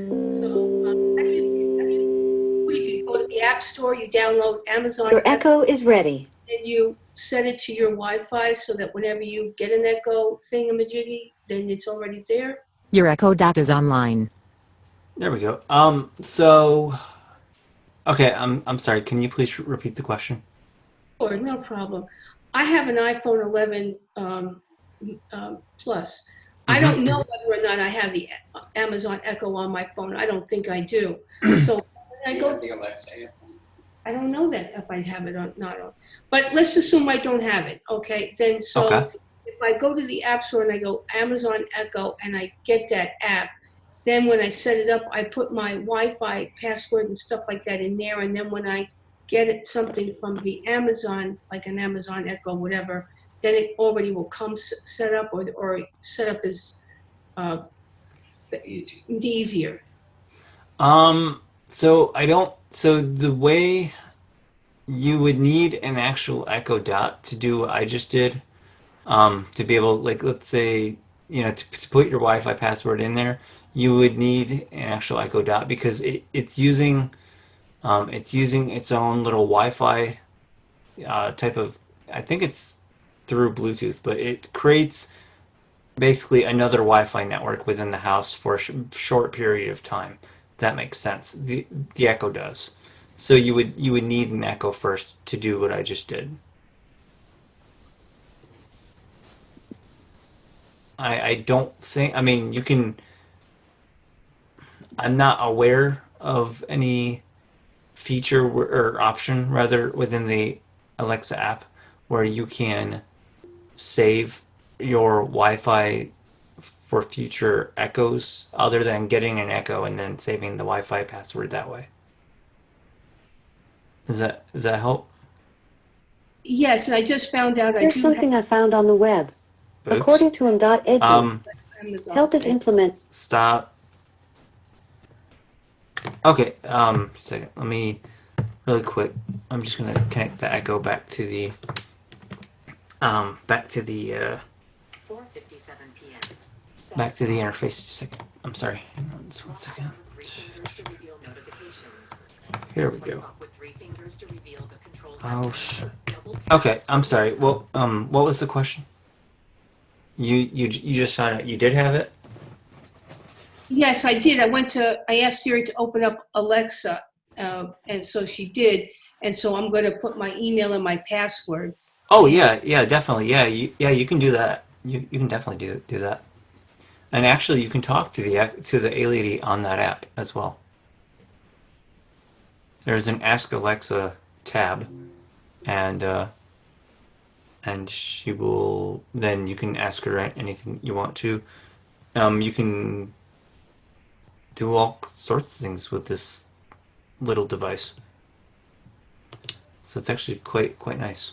what do you go to the App Store, you download Amazon Your Echo is ready. and you set it to your Wi-Fi so that whenever you get an Echo thingamajiggy, then it's already there? Your Echo dot is online. There we go. So, okay, I'm sorry. Can you please repeat the question? Sure, no problem. I have an iPhone 11 Plus. I don't know whether or not I have the Amazon Echo on my phone. I don't think I do. So when I go, I don't know that if I have it or not. But let's assume I don't have it. Okay, then so Okay. if I go to the App Store and I go Amazon Echo and I get that app, then when I set it up, I put my Wi-Fi password and stuff like that in there. And then when I get it something from the Amazon, like an Amazon Echo, whatever, then it already will come set up or set up as easier. So so the way you would need an actual Echo Dot to do what I just did, to be able, like, let's say, to put your Wi-Fi password in there, you would need an actual Echo Dot because it's using its own little Wi-Fi type of. I think it's through Bluetooth, but it creates basically another Wi-Fi network within the house for a short period of time. That makes sense. The Echo does. So you would need an Echo first to do what I just did. I don't think. I mean, you can. I'm not aware of any feature or option rather within the Alexa app where you can save your Wi-Fi for future Echoes other than getting an Echo and then saving the Wi-Fi password that way. Does that help? Yes, and I just found out Here's something I found on the web. Oops. According to him.edu, Amazon. help is implement. Stop. Okay, second. Let me really quick. I'm just gonna connect the Echo back to the 4:57 p.m. back to the interface. Just a second. I'm sorry. Hang on just 1 second. Three fingers to reveal notifications. Here we Swipe go. up with 3 fingers to reveal the controls. Oh shit. Double tap Okay, I'm sorry. Well, what was the question? You just found out you did have it? Yes, I did. I asked Siri to open up Alexa, and so she did. And so I'm going to put my email and my password. Oh yeah, definitely. Yeah, you can do that. You can definitely do that. And actually, you can talk to the A Lady on that app as well. There's an Ask Alexa tab, and she will. Then you can ask her anything you want to. You can do all sorts of things with this little device. So it's actually quite nice.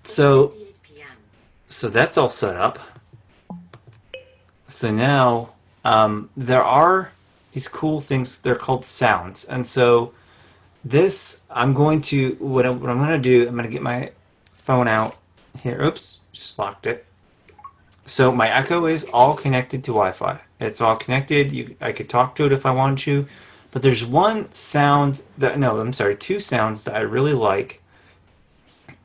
So 8 p.m. that's all set up. So now there are these cool things. They're called sounds, and so this I'm going to what I'm going to do. I'm going to get my phone out here. Oops, just locked it. So my Echo is all connected to Wi-Fi. It's all connected. I could talk to it if I wanted to, but there's one sound two sounds that I really like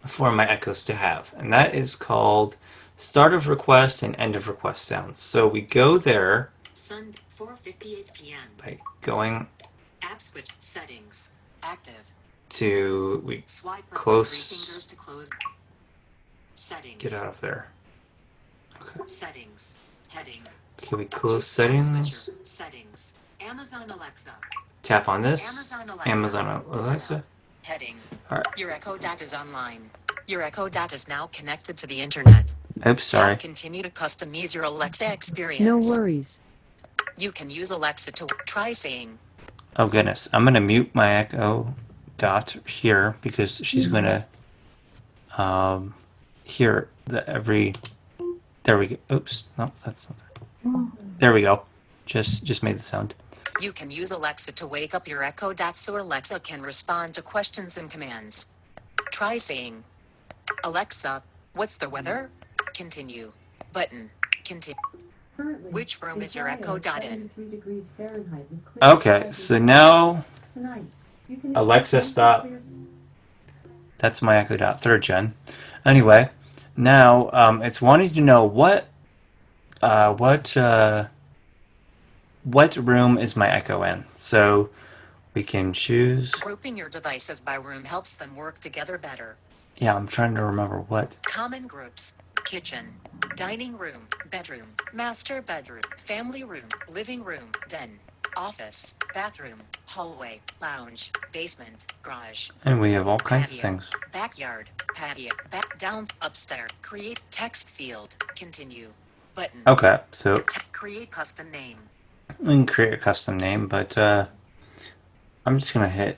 for my Echoes to have, and that is called start of request and end of request sounds. So we go there Sunday, 4:58 p.m. by going App switch settings active. we Swipe up close. with 3 fingers to close. Settings. Get out of there. Settings. Heading. Okay, we close App settings. switcher. Settings. Amazon Alexa. Tap on this. Amazon Alexa. Amazon Alexa. Heading. All right. Your Echo Dot is online. Your Echo Dot is now connected to the internet. Oops, sorry. So continue to customize your Alexa experience. No worries. You can use Alexa to try saying. Oh goodness, I'm gonna mute my Echo Dot here because she's gonna hear every. There we go. Oops, no, that's not that. There we go. Just made the sound. You can use Alexa to wake up your Echo Dot so Alexa can respond to questions and commands. Try saying, Alexa, what's the weather? Continue. Button. Continue. Which room is your Echo Dot in? Okay, so now Alexa, stop. That's my Echo Dot 3rd gen. Anyway, now it's wanting to know what room is my Echo in. So we can choose. Grouping your devices by room helps them work together better. Yeah, I'm trying to remember what. Common groups. Kitchen. Dining room. Bedroom. Master bedroom. Family room. Living room. Den. Office. Bathroom. Hallway. Lounge. Basement. Garage. And we have all kinds Patio. of things. Backyard. Patio. Down. Upstairs. Create text field. Continue. Button. Okay, so Create custom name. we can create a custom name, but I'm just gonna hit.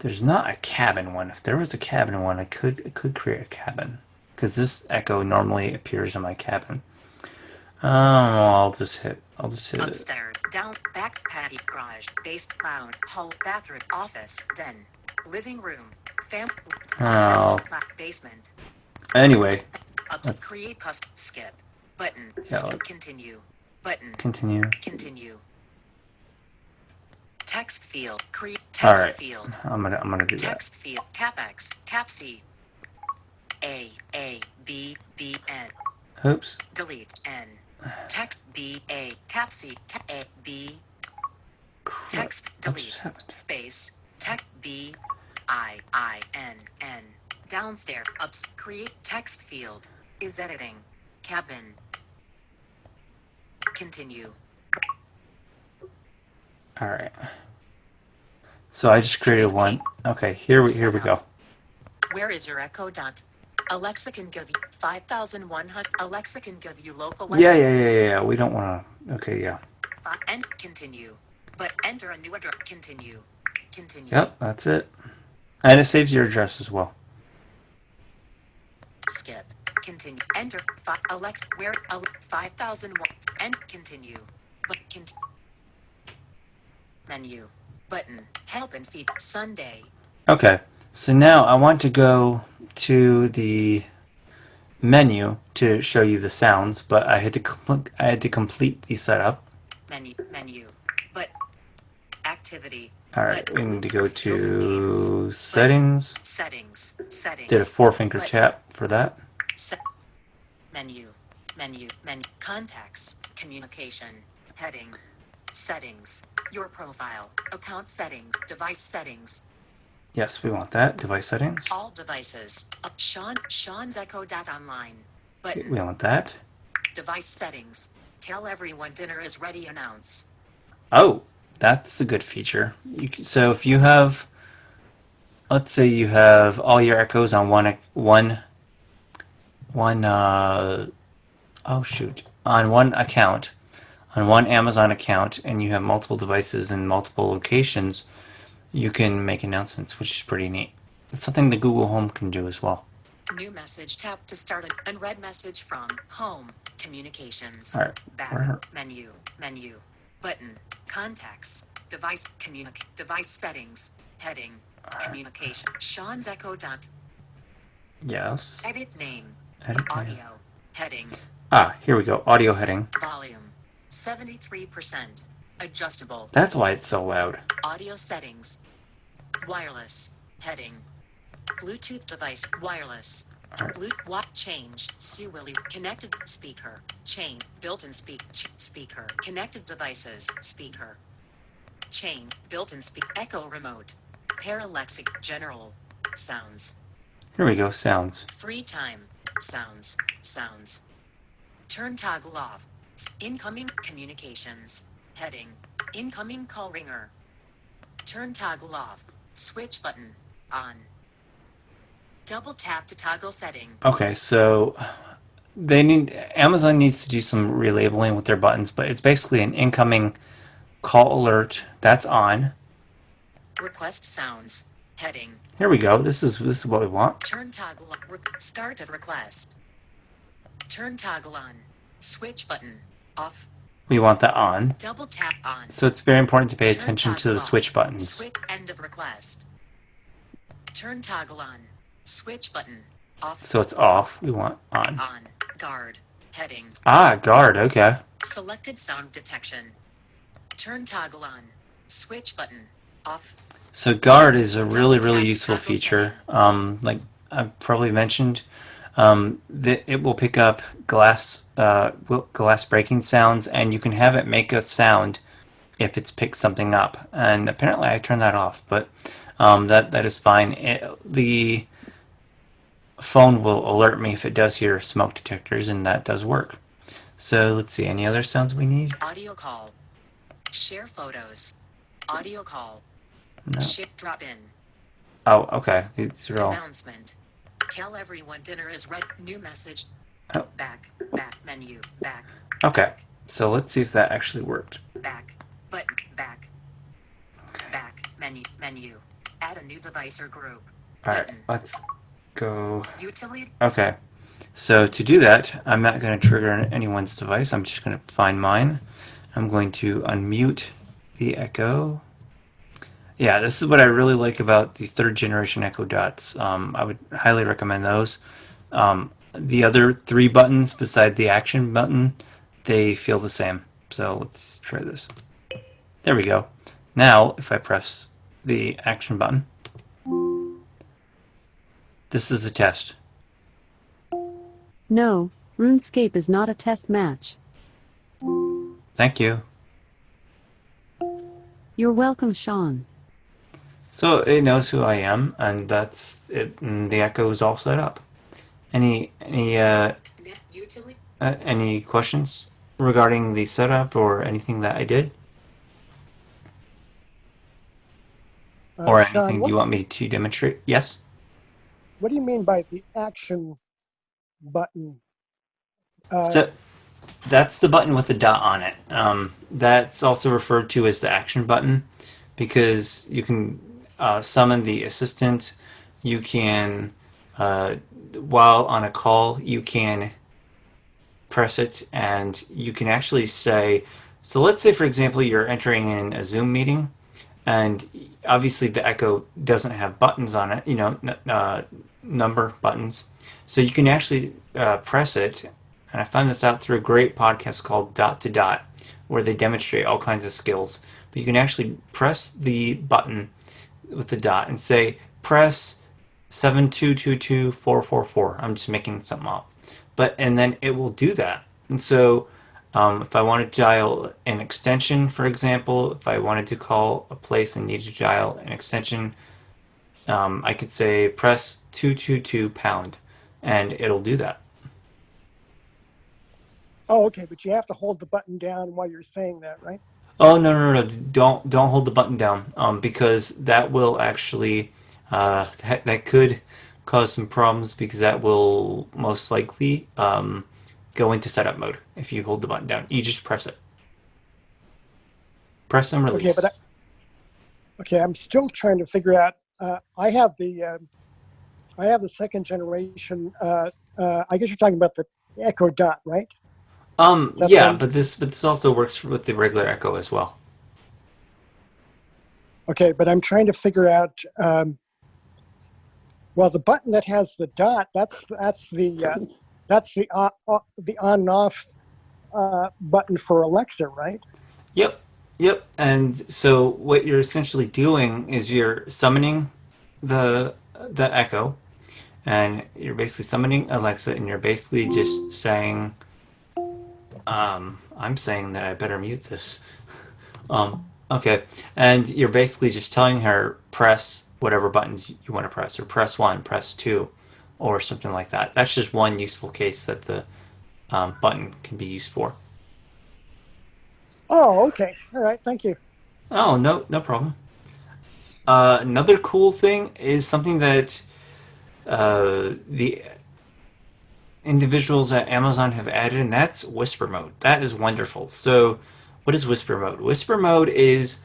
There's not a cabin one. If there was a cabin one, I could create a cabin because this Echo normally appears in my cabin. I'll just hit Upstairs, down, back, patio, garage, base, lounge, hall, bathroom, office, den, living room, Oh. basement. Anyway, Ups. Create custom. Skip. Button. Yeah, Skip. Continue. Button. continue. Continue. Text field. Create All text right. field. I'm gonna do that. Text field. Cap X. Cap C. A B N. Oops. Delete N. Text B A. Cap C. Cap A B. Text What delete. just happened? Space. Text B I N N. Downstairs. Ups. Create text field. Is editing. Cabin. Continue. All right. So I just created one. Okay, here we go. Where is your Echo Dot? Alexa can give you 5,100. Alexa can give you local. Yeah. We don't want to. Okay, yeah. And continue. But enter a new address. Continue. Continue. Yep, that's it. And it saves your address as well. Skip. Continue. Enter. Alexa. Where? 5,001. And continue. But continue. Menu. Button. Help and feed. Sunday. Okay, so now I want to go to the menu to show you the sounds, but I had to complete the setup. Menu. But activity. All right, we need to go Skills and games. to settings. Settings. Settings. Did a 4-finger Button. tap for that. Menu. Contacts. Communication. Heading. Settings. Your profile. Account settings. Device settings. Yes, we want that. Device settings. All devices. Sean's Echo Dot Online. Button. We want that. Device settings. Tell everyone dinner is ready. Announce. Oh, that's a good feature. So if you have, let's say you have all your echoes on on one account, on one Amazon account, and you have multiple devices in multiple locations, you can make announcements, which is pretty neat. It's something the Google Home can do as well. New message. Tap to start an unread message from Home. Communications. All right. Back. Menu. Button. Contacts. Device. Device settings. Heading. Communication. Sean's Echo Dot. Yes. Edit name. Edit name. Audio. Heading. Here we go. Audio heading. Volume. 73%. Adjustable. That's why it's so loud. Audio settings. Wireless. Heading. Bluetooth device. Wireless. All right. Bluetooth. Change. See Willie. Connected speaker. Chain. Built-in speaker. Connected devices. Speaker. Chain. Built-in Echo remote. Paralexic. General. Sounds. Here we go. Sounds. Free time. Sounds. Turn toggle off. Incoming communications. Heading. Incoming call ringer. Turn toggle off. Switch button. On. Double tap to toggle setting. Okay, so Amazon needs to do some relabeling with their buttons, but it's basically an incoming call alert. That's on. Request sounds. Heading. Here we go. This is what we want. Turn toggle on. Start of request. Turn toggle on. Switch button. Off. We want that on. Double tap on. So it's very important to pay Turn attention to toggle the off. switch buttons. Switch end of request. Turn toggle on. Switch button. Off. So it's off. We want on. On. Guard. Heading. Guard. Okay. Selected sound detection. Turn toggle on. Switch button. Off. So guard is a really Double tap useful toggle feature. Like I've probably mentioned, that it will pick up glass breaking sounds, and you can have it make a sound if it's picked something up. And apparently I turned that off, but that is fine. The phone will alert me if it does hear smoke detectors, and that does work. So let's see, any other sounds we need? Audio call. Share photos. Audio call. No. Ship drop in. Oh, okay. These are all. Announcement. Tell everyone dinner is ready. New message. Oh. Back. Menu. Back. Okay. So let's see if that actually worked. Back. Button. Back. Back. Menu. Add a new device or group. All right. Button. Let's go. Utility. Okay. So to do that, I'm not going to trigger anyone's device. I'm just going to find mine. I'm going to unmute the Echo. Yeah, this is what I really like about the third generation Echo Dots. I would highly recommend those. the other three buttons beside the action button, they feel the same. So let's try this. There we go. Now, if I press the action button, this is a test. No, RuneScape is not a test match. Thank you. You're welcome, Sean. So it knows who I am, and that's it. And the echo is all set up. Any questions regarding the setup or anything that I did, or Sean, anything you want me to demonstrate? Yes. What do you mean by the action button? So that's the button with the dot on it. That's also referred to as the action button because you can summon the assistant. You can, while on a call, you can press it and you can actually say, so let's say, for example, you're entering in a Zoom meeting and obviously the Echo doesn't have buttons on it, number buttons. So you can actually press it, and I found this out through a great podcast called Dot to Dot, where they demonstrate all kinds of skills. But you can actually press the button with the dot and say, press 7222444. I'm just making something up. And then it will do that. And so if I want to dial an extension, for example, if I wanted to call a place and need to dial an extension, I could say press 222 pound, and it'll do that. Oh, okay, but you have to hold the button down while you're saying that, right? Oh, no. Don't hold the button down, because that will actually, that could cause some problems because that will most likely go into setup mode if you hold the button down. You just press it. Press and release. Okay, I'm still trying to figure out. I have the second generation. I guess you're talking about the Echo Dot, right? Yeah, but this also works with the regular Echo as well. Okay, but I'm trying to figure out. Well, the button that has the dot, that's the on and off button for Alexa, right? Yep. And so what you're essentially doing is you're summoning the Echo, and you're basically summoning Alexa, and you're basically just saying, I'm saying that I better mute this. Okay, and you're basically just telling her press whatever buttons you want to press, or press 1, press 2, or something like that. That's just one useful case that the button can be used for. Oh, okay. All right. Thank you. Oh, no problem. Another cool thing is something that the individuals at Amazon have added, and that's whisper mode. That is wonderful. So what is whisper mode? Whisper mode is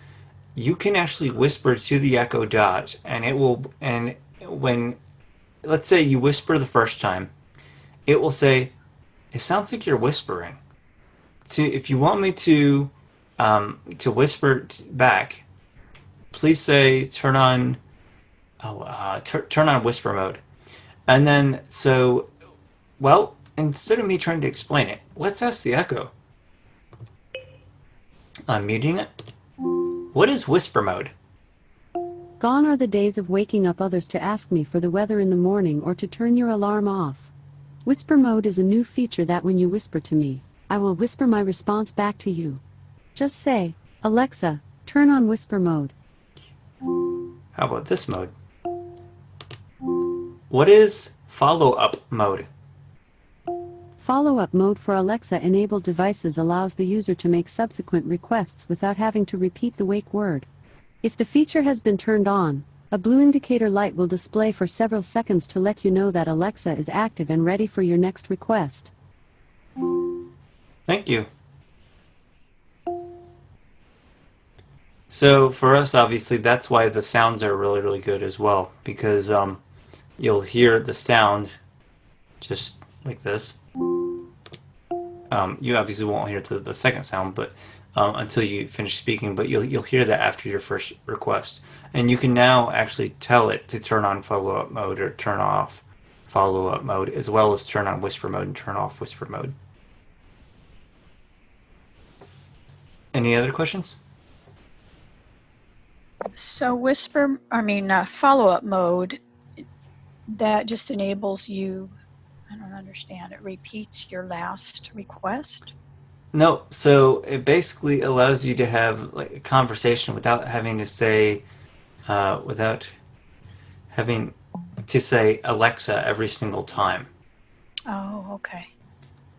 you can actually whisper to the Echo Dot, and it will, and when, let's say you whisper the first time, it will say, it sounds like you're whispering. If you want me to whisper back, please say turn on whisper mode. And then instead of me trying to explain it, let's ask the Echo. I'm muting it. What is whisper mode? Gone are the days of waking up others to ask me for the weather in the morning or to turn your alarm off. Whisper mode is a new feature that when you whisper to me, I will whisper my response back to you. Just say, Alexa, turn on whisper mode. How about this mode? What is follow-up mode? Follow-up mode for Alexa-enabled devices allows the user to make subsequent requests without having to repeat the wake word. If the feature has been turned on, a blue indicator light will display for several seconds to let you know that Alexa is active and ready for your next request. Thank you. So for us, obviously, that's why the sounds are really, really good as well, because you'll hear the sound just like this. You obviously won't hear the second sound, but until you finish speaking, but you'll hear that after your first request, and you can now actually tell it to turn on follow-up mode or turn off follow-up mode, as well as turn on whisper mode and turn off whisper mode. Any other questions? So follow-up mode, that just enables you, I don't understand, it repeats your last request? No, so it basically allows you to have like a conversation without having to say, without having to say Alexa every single time. Oh, okay.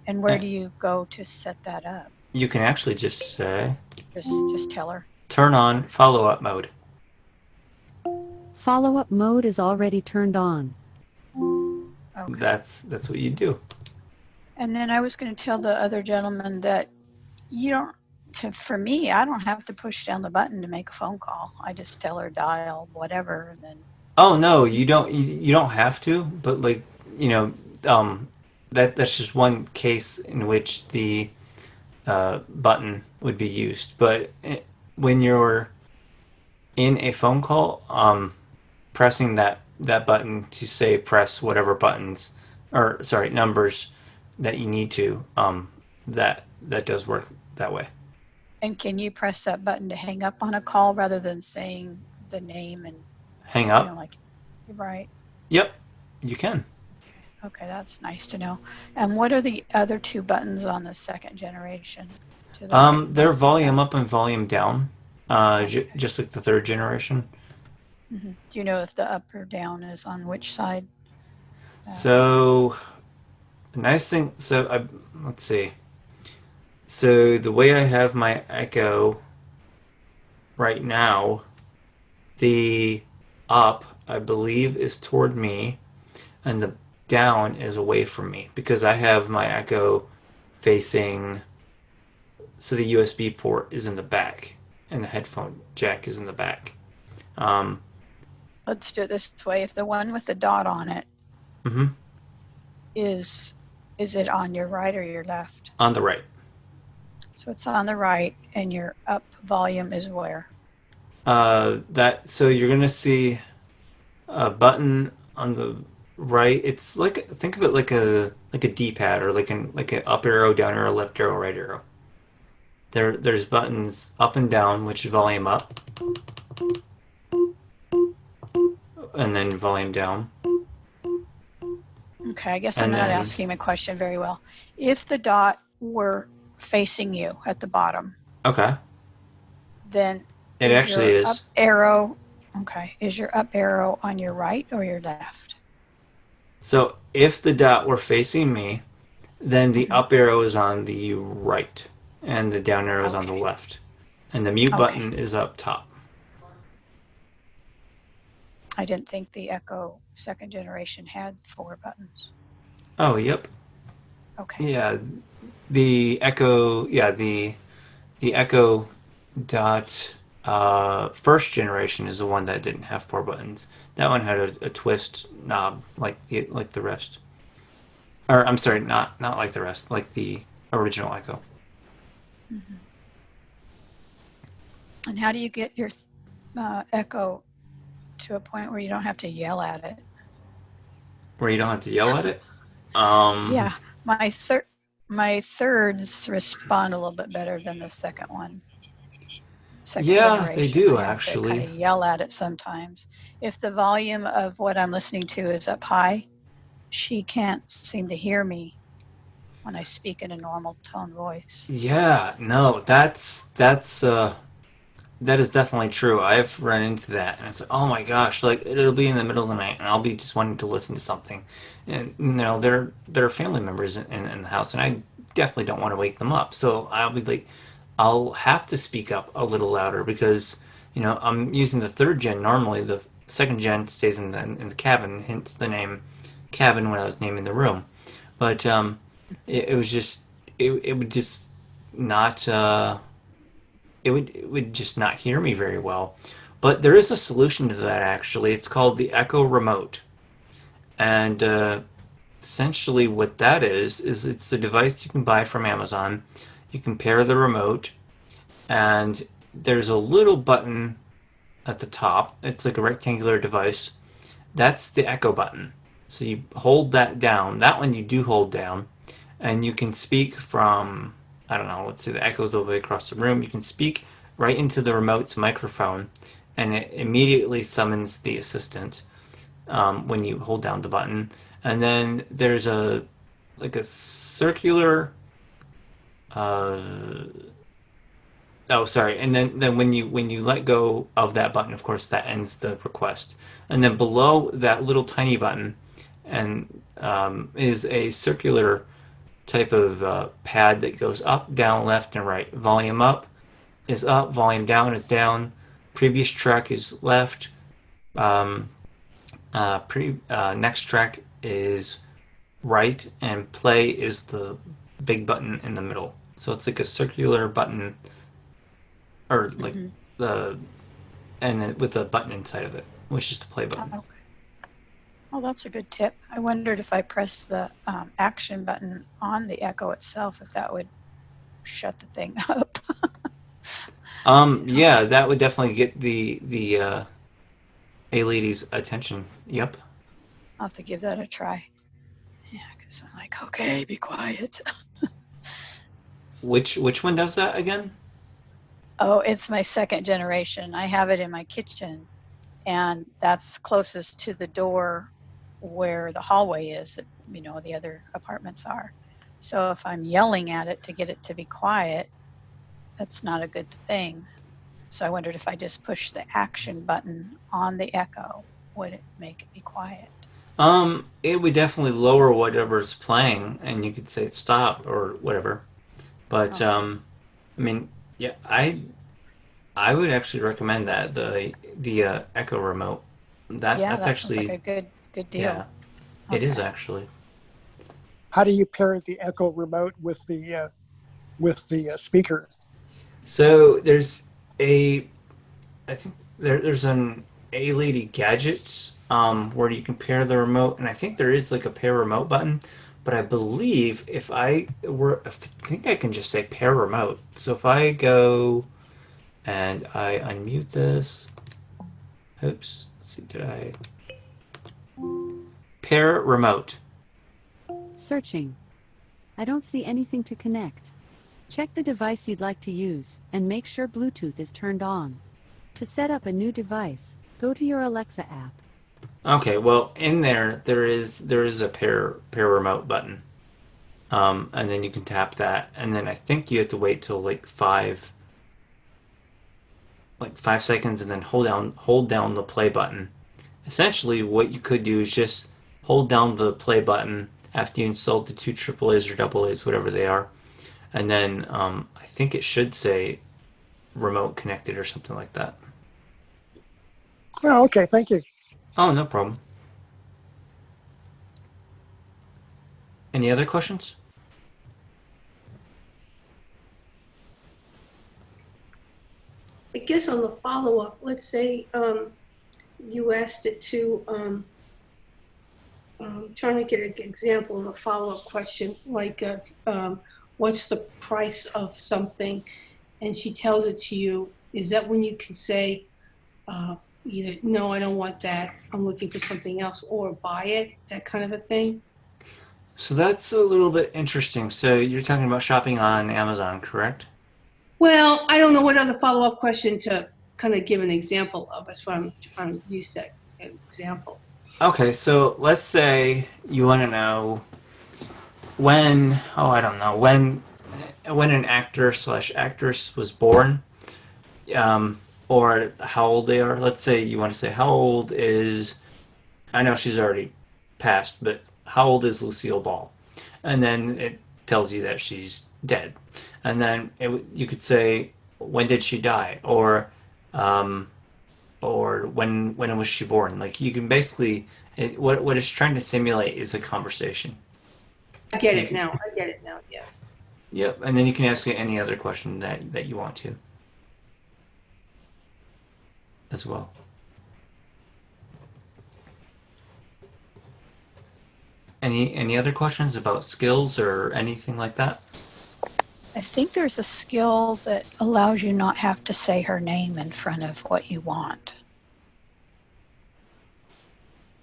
And where do you go to set that up? You can actually just say, Just tell her. turn on follow-up mode. Follow-up mode is already turned on. Okay. That's what you do. And then I was going to tell the other gentleman that for me, I don't have to push down the button to make a phone call. I just tell her dial whatever, and then. Oh no, you don't. You don't have to. But like that's just one case in which the button would be used. But when you're in a phone call, pressing that button to say press whatever buttons or numbers that you need to, that does work that way. And can you press that button to hang up on a call rather than saying the name and hang up? Right. Yep, you can. Okay, that's nice to know. And what are the other two buttons on the second generation? They're volume up and volume down, just like the third generation. Mm-hmm. Do you know if the up or down is on which side? So, the nice thing. Let's see. So the way I have my Echo right now, the up, I believe, is toward me, and the down is away from me because I have my Echo facing. So the USB port is in the back, and the headphone jack is in the back. Let's do it this way. If the one with the dot on it is it on your right or your left? On the right. So it's on the right, and your up volume is where? So you're gonna see a button on the right. It's like, think of it like a D-pad or like an up arrow, down arrow, left arrow, right arrow. There's buttons up and down, which is volume up, and then volume down. Okay, I guess I'm not asking my question very well. If the dot were facing you at the bottom, okay, then it actually is. Up arrow. Okay, is your up arrow on your right or your left? So if the dot were facing me, then the up arrow is on the right, and the down arrow is on the left, and the mute button is up top. I didn't think the Echo second generation had 4 buttons. Oh, yep. Okay. Yeah, the Echo. Yeah, the Echo dot first generation is the one that didn't have 4 buttons. That one had a twist knob like the rest. Or I'm sorry, not like the rest, like the original Echo. Mm-hmm. And how do you get your Echo to a point where you don't have to yell at it? Where you don't have to yell at it? Yeah, my thirds respond a little bit better than the second one. Yeah, they do actually. Kind of yell at it sometimes. If the volume of what I'm listening to is up high, she can't seem to hear me when I speak in a normal tone voice. Yeah, no, that is definitely true. I've run into that, and it's like, oh my gosh, like it'll be in the middle of the night, and I'll be just wanting to listen to something, and there are family members in the house, and I definitely don't want to wake them up, so I'll be like, I'll have to speak up a little louder because I'm using the third gen normally. The second gen stays in the cabin, hence the name cabin when I was naming the room, but it was just it would just not. It would just not hear me very well. But there is a solution to that, actually. It's called the Echo Remote. And essentially what that is it's a device you can buy from Amazon. You can pair the remote, and there's a little button at the top. It's like a rectangular device. That's the Echo button. So you hold that down. That one you do hold down, and you can speak from, I don't know, let's say the echo's all the way across the room. You can speak right into the remote's microphone, and it immediately summons the assistant when you hold down the button. And then there's a circular. Oh, sorry. And then when you let go of that button, of course, that ends the request. And then below that little tiny button, and is a circular type of pad that goes up, down, left, and right. Volume up is up, volume down is down. Previous track is left. Next track is right, and play is the big button in the middle. So it's like a circular button, or like and then with a button inside of it, which is the play button. Okay. Oh, that's a good tip. I wondered if I press the action button on the Echo itself, if that would shut the thing up. Yeah, that would definitely get the A-Lady's attention. Yep. I'll have to give that a try. Yeah, because I'm like, okay, be quiet. Which one does that again? Oh, it's my second generation. I have it in my kitchen, and that's closest to the door where the hallway is, you know, the other apartments are. So if I'm yelling at it to get it to be quiet, that's not a good thing. So I wondered if I just push the action button on the Echo, would it make it be quiet? It would definitely lower whatever's playing, and you could say stop or whatever. But I mean, yeah, I would actually recommend that the Echo remote. That's actually sounds like a good deal. Yeah, it is actually. How do you pair the Echo remote with the speaker? So there's I think there's an A-Lady Gadgets where you can pair the remote, and I think there is like a pair remote button. But I believe I think I can just say pair remote. So if I go and I unmute this, oops, let's see, did I? Pair remote. Searching. I don't see anything to connect. Check the device you'd like to use, and make sure Bluetooth is turned on. To set up a new device, go to your Alexa app. Okay, well, in there is a pair remote button, and then you can tap that, and then I think you have to wait till like 5 seconds, and then hold down the play button. Essentially, what you could do is just hold down the play button after you installed the 2 AAAs or AA's, whatever they are, and then I think it should say remote connected or something like that. Oh, okay, thank you. Oh, no problem. Any other questions? I guess on the follow-up, let's say you asked it to, trying to get an example of a follow-up question, like what's the price of something, and she tells it to you, is that when you can say either, no, I don't want that, I'm looking for something else, or buy it, that kind of a thing? So that's a little bit interesting. So you're talking about shopping on Amazon, correct? Well, I don't know what other follow-up question to kind of give an example of. That's why I'm trying to use that example. Okay, so let's say you want to know when, when an actor/actress was born, or how old they are. Let's say you want to say how old is, I know she's already passed, but how old is Lucille Ball? And then it tells you that she's dead. And then you could say, when did she die? Or when was she born? Like, you can basically, what it's trying to simulate is a conversation. I get it now, yeah. Yep, and then you can ask any other question that you want to as well. Any other questions about skills or anything like that? I think there's a skill that allows you not have to say her name in front of what you want.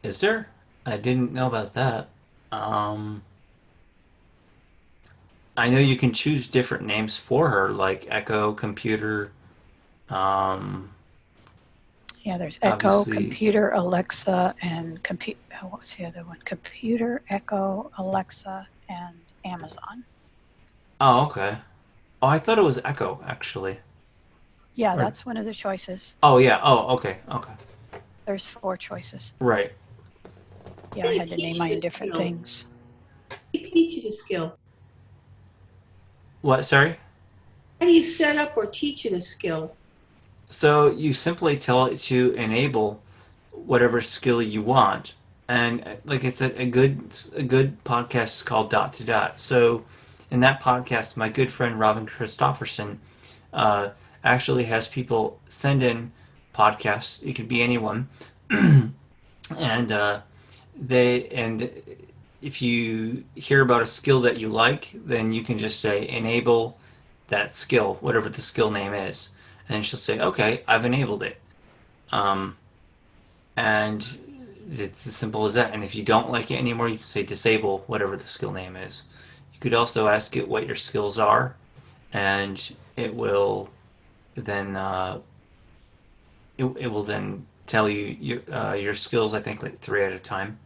Is there? I didn't know about that. I know you can choose different names for her, like Echo, Computer. Um, Yeah, there's Echo, obviously. Computer, Alexa, and what's the other one? Computer, Echo, Alexa, and Amazon. Oh, okay. Oh, I thought it was Echo actually. Yeah, Or, that's one of the choices. oh yeah. Oh, okay. Okay. There's 4 choices. Right. Yeah, How I do you had to teach name you mine the different skill? things. How do you teach you the skill? What? Sorry. How do you set up or teach it a skill? So you simply tell it to enable whatever skill you want. And like I said, a good podcast is called Dot to Dot. So in that podcast, my good friend Robin Christofferson uh, actually has people send in podcasts. It could be anyone, and and if you hear about a skill that you like, then you can just say enable that skill, whatever the skill name is, and then she'll say, okay, I've enabled it. Um, and it's as simple as that. And if you don't like it anymore, you can say disable whatever the skill name is. You could also ask it what your skills are, and it will then it will then tell you your skills. I think like 3 at a time.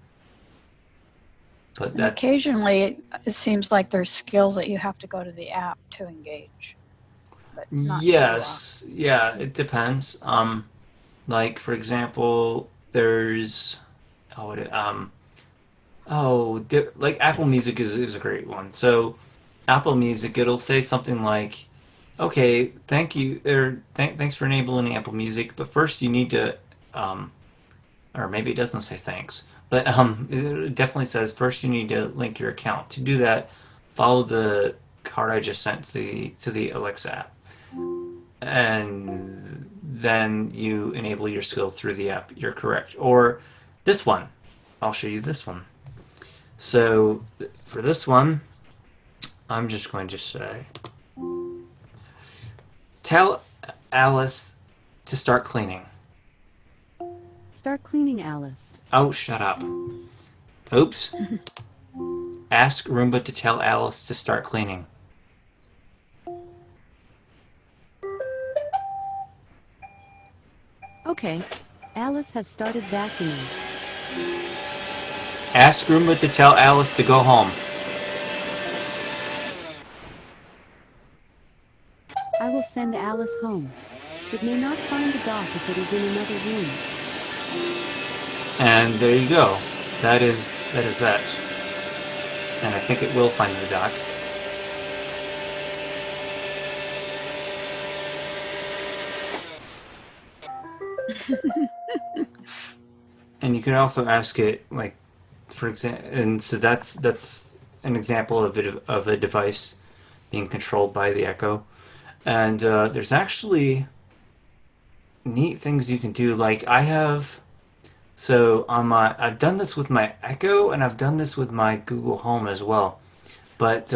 But And that's occasionally, it seems like there's skills that you have to go to the app to engage, but not too often. yes, yeah, it depends. Like for example, there's oh, like Apple Music is a great one. So Apple Music, it'll say something like, "Okay, thank you, or thanks for enabling Apple Music, but first you need to," um, or maybe it doesn't say thanks, but it definitely says first you need to link your account. To do that, follow the card I just sent to the Alexa app, and then you enable your skill through the app. You're correct. Or this one, I'll show you this one. So for this one, I'm just going to say, tell Alice to start cleaning. Start cleaning, Alice. Oh, shut up. Oops. Ask Roomba to tell Alice to start cleaning. Okay. Alice has started vacuuming. Ask Roomba to tell Alice to go home. I will send Alice home. It may not find the dock if it is in another room. And there you go. That is that. And I think it will find the dock. And you can also ask it, like, for example, and so that's an example of a device being controlled by the Echo. And there's actually neat things you can do. Like I've done this with my Echo, and I've done this with my Google Home as well. But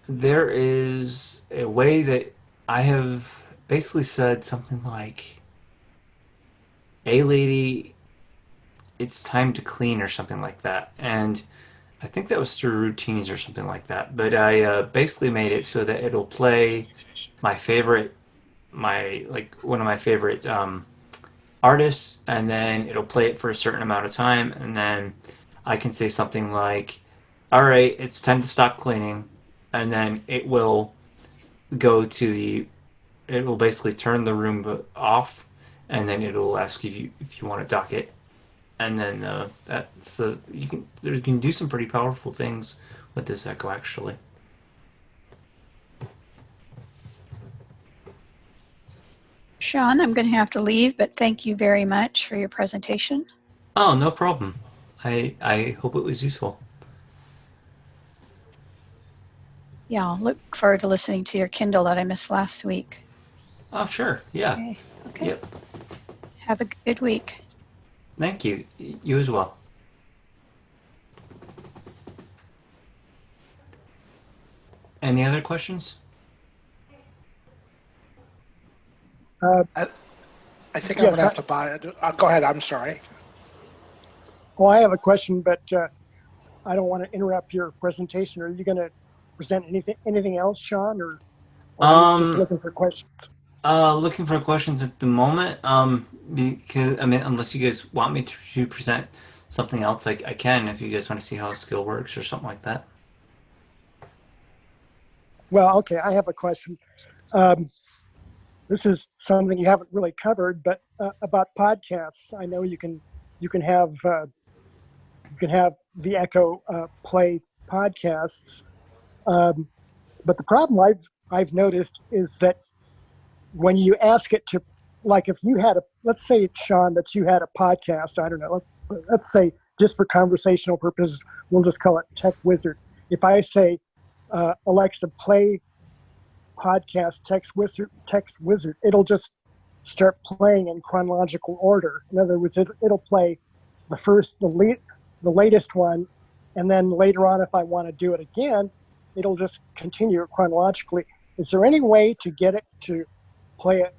there is a way that I have basically said something like, "Hey, lady, it's time to clean," or something like that. And I think that was through routines or something like that. But I basically made it so that it'll play my favorite, one of my favorite artists, and then it'll play it for a certain amount of time, and then I can say something like, "All right, it's time to stop cleaning," and then go to the, it will basically turn the room off, and then it'll ask if you want to dock it, and then so you can do some pretty powerful things with this Echo actually. Sean, I'm going to have to leave, but thank you very much for your presentation. Oh, no problem. I hope it was useful. Yeah, I'll look forward to listening to your Kindle that I missed last week. Oh, sure. Yeah. Okay. Yep. Have a good week. Thank you. You as well. Any other questions? I think I'm going to have to buy it. Go ahead. I'm sorry. Oh, I have a question, but I don't want to interrupt your presentation. Are you going to present anything else, Sean, or are you just looking for questions? Looking for questions at the moment. Because I mean, unless you guys want me to present something else, I can. If you guys want to see how a skill works or something like that. Well, okay, I have a question. This is something you haven't really covered, but about podcasts. I know you can have the Echo play podcasts, but the problem I've noticed is that when you ask it to, like, if you had let's say, Sean, that you had a podcast. I don't know. Let's say, just for conversational purposes, we'll just call it Tech Wizard. If I say, Alexa, play podcast Text Wizard, it'll just start playing in chronological order. In other words, it'll play the latest one, and then later on, if I want to do it again, it'll just continue chronologically. Is there any way to get it to play a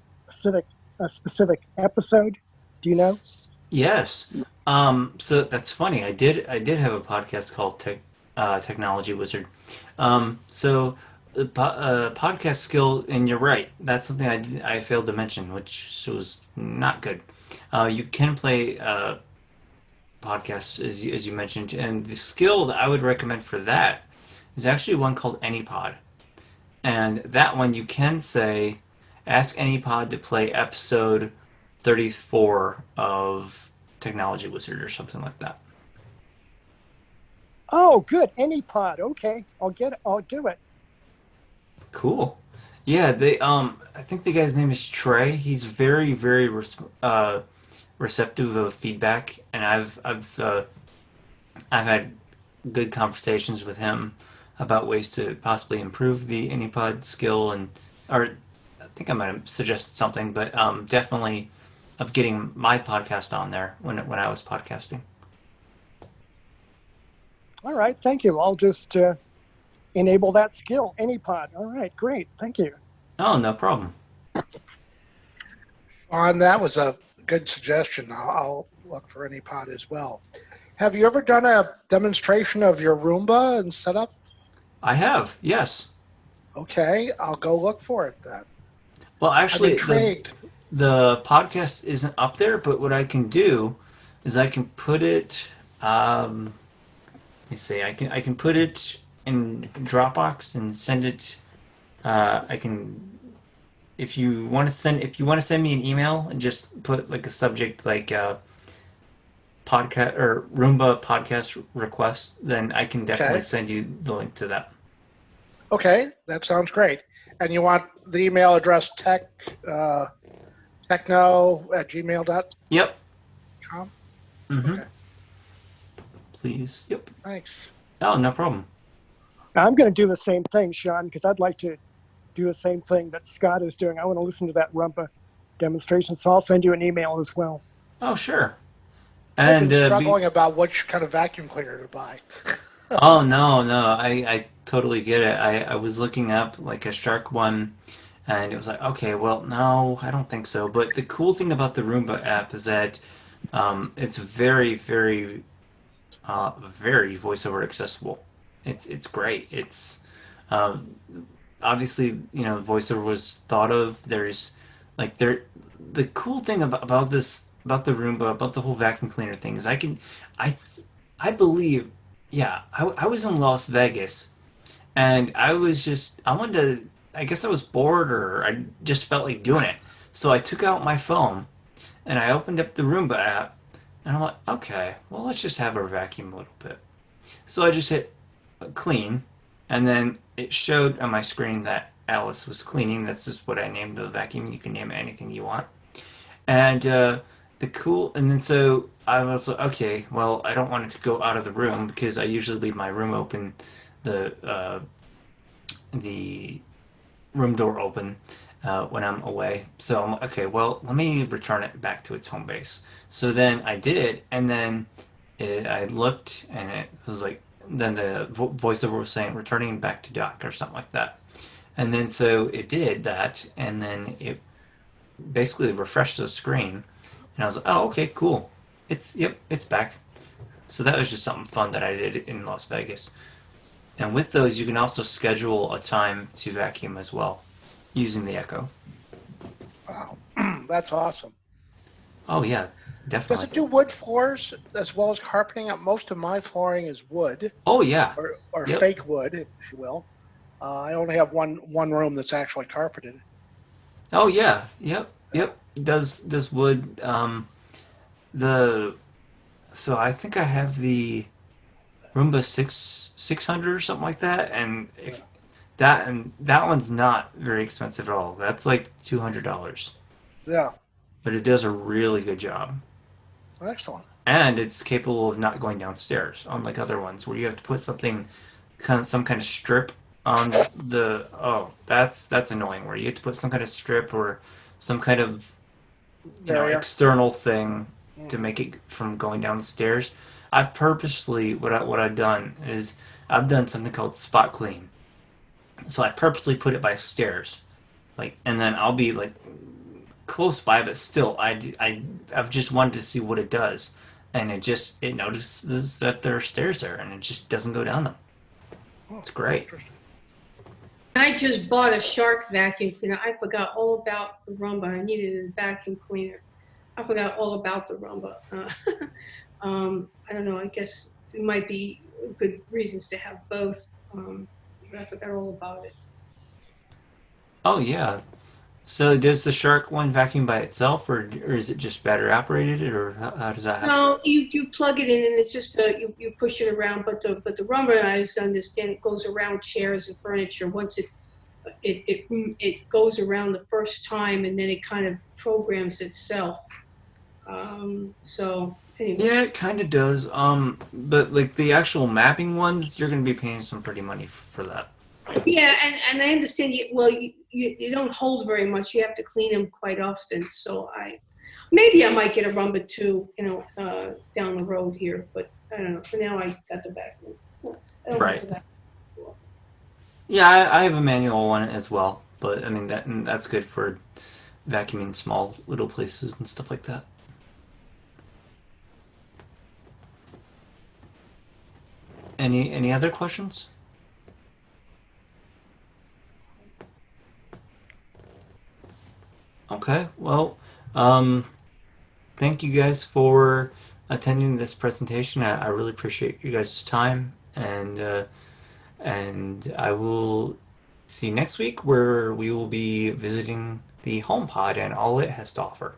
specific episode? Do you know? Yes. So that's funny. I did have a podcast called Technology Wizard. So the podcast skill, and you're right. That's something I failed to mention, which was not good. You can play podcasts as you mentioned, and the skill that I would recommend for that is actually one called AnyPod, and that one you can say, ask AnyPod to play episode 34 of Technology Wizard or something like that. Oh, good. AnyPod. Okay, I'll do it. Cool. Yeah, they I think the guy's name is Trey. He's very, very receptive of feedback, and I've had good conversations with him about ways to possibly improve the AnyPod skill, or I think I might have suggested something, but definitely of getting my podcast on there when I was podcasting. All right, thank you. I'll just enable that skill, AnyPod. All right, great. Thank you. Oh, no problem. Sean, that was a good suggestion. I'll look for AnyPod as well. Have you ever done a demonstration of your Roomba and setup? I have, yes. Okay, I'll go look for it then. Well, actually, I'm intrigued. The podcast isn't up there, but what I can do is I can put it. Let me see. I can put it in Dropbox and send it. I can, if you want to send me an email and just put like a subject like podcast or Roomba podcast request, then I can definitely send you the link to that. Okay, that sounds great. And you want the email address techno@gmail.com? Yep. Mm-hmm. Okay. Please. Yep. Thanks. Oh, no problem. I'm going to do the same thing, Sean, because I'd like to do the same thing that Scott is doing. I want to listen to that Roomba demonstration, so I'll send you an email as well. Oh, sure. I've And been struggling about which kind of vacuum cleaner to buy. Oh, no, I totally get it. I was looking up like a Shark one, and it was like, okay, well, no, I don't think so. But the cool thing about the Roomba app is that it's very, very, very voiceover accessible. It's great. It's obviously, voiceover was thought of. There's like the cool thing about this, about the Roomba, about the whole vacuum cleaner thing is I believe. Yeah, I was in Las Vegas, and I wanted to, I guess I was bored, or I just felt like doing it. So I took out my phone, and I opened up the Roomba app, and I'm like, okay, well, let's just have her vacuum a little bit. So I just hit clean, and then it showed on my screen that Alice was cleaning. That's just what I named the vacuum. You can name it anything you want. And and then so I was like, okay, well, I don't want it to go out of the room because I usually leave my room open, the room door open when I'm away. So I'm like, okay, well, let me return it back to its home base. So then I did, and then I looked, and it was like, then the voiceover was saying returning back to dock or something like that. And then so it did that, and then it basically refreshed the screen. And I was like, oh, okay, cool. It's back. So that was just something fun that I did in Las Vegas. And with those, you can also schedule a time to vacuum as well, using the Echo. Wow, that's awesome. Oh yeah, definitely. Does it do wood floors as well as carpeting? Most of my flooring is wood. Oh yeah. Or Yep. fake wood, if you will. I only have one room that's actually carpeted. Oh yeah. Yep. Yep. Does wood. The so I think I have the Roomba 600 or something like that, and if that one's not very expensive at all. That's like $200, Yeah, but it does a really good job, excellent. and it's capable of not going downstairs, unlike other ones where you have to put some kind of strip on the. Oh, that's annoying. Where you have to put some kind of strip or some kind of Barrier. external thing to make it from going downstairs. I've purposely what I've done is I've done something called spot clean. So I purposely put it by stairs, like, and then I'll be like close by, but still, I've just wanted to see what it does, and it notices that there are stairs there, and it just doesn't go down them. It's great. I just bought a Shark vacuum cleaner. I forgot all about the Roomba. I needed a vacuum cleaner. I forgot all about the Roomba. I don't know. I guess there might be good reasons to have both. But I forgot all about it. Oh yeah. So does the Shark one vacuum by itself, or is it just battery operated, or how does that happen? No, you plug it in and it's just you push it around. But the Roomba, I understand, it goes around chairs and furniture. Once it goes around the first time, and then it kind of programs itself. So anyway. Yeah, it kind of does. But like the actual mapping ones, you're going to be paying some pretty money for that. Yeah, and I understand you don't hold very much. You have to clean them quite often. So maybe I might get a Roomba too, down the road here. But I don't know. For now, I got the back one. Right. Yeah, I have a manual one as well, but I mean that's good for vacuuming small little places and stuff like that. Any other questions? Okay, well, thank you guys for attending this presentation. I really appreciate you guys' time, and I will see you next week where we will be visiting the HomePod and all it has to offer.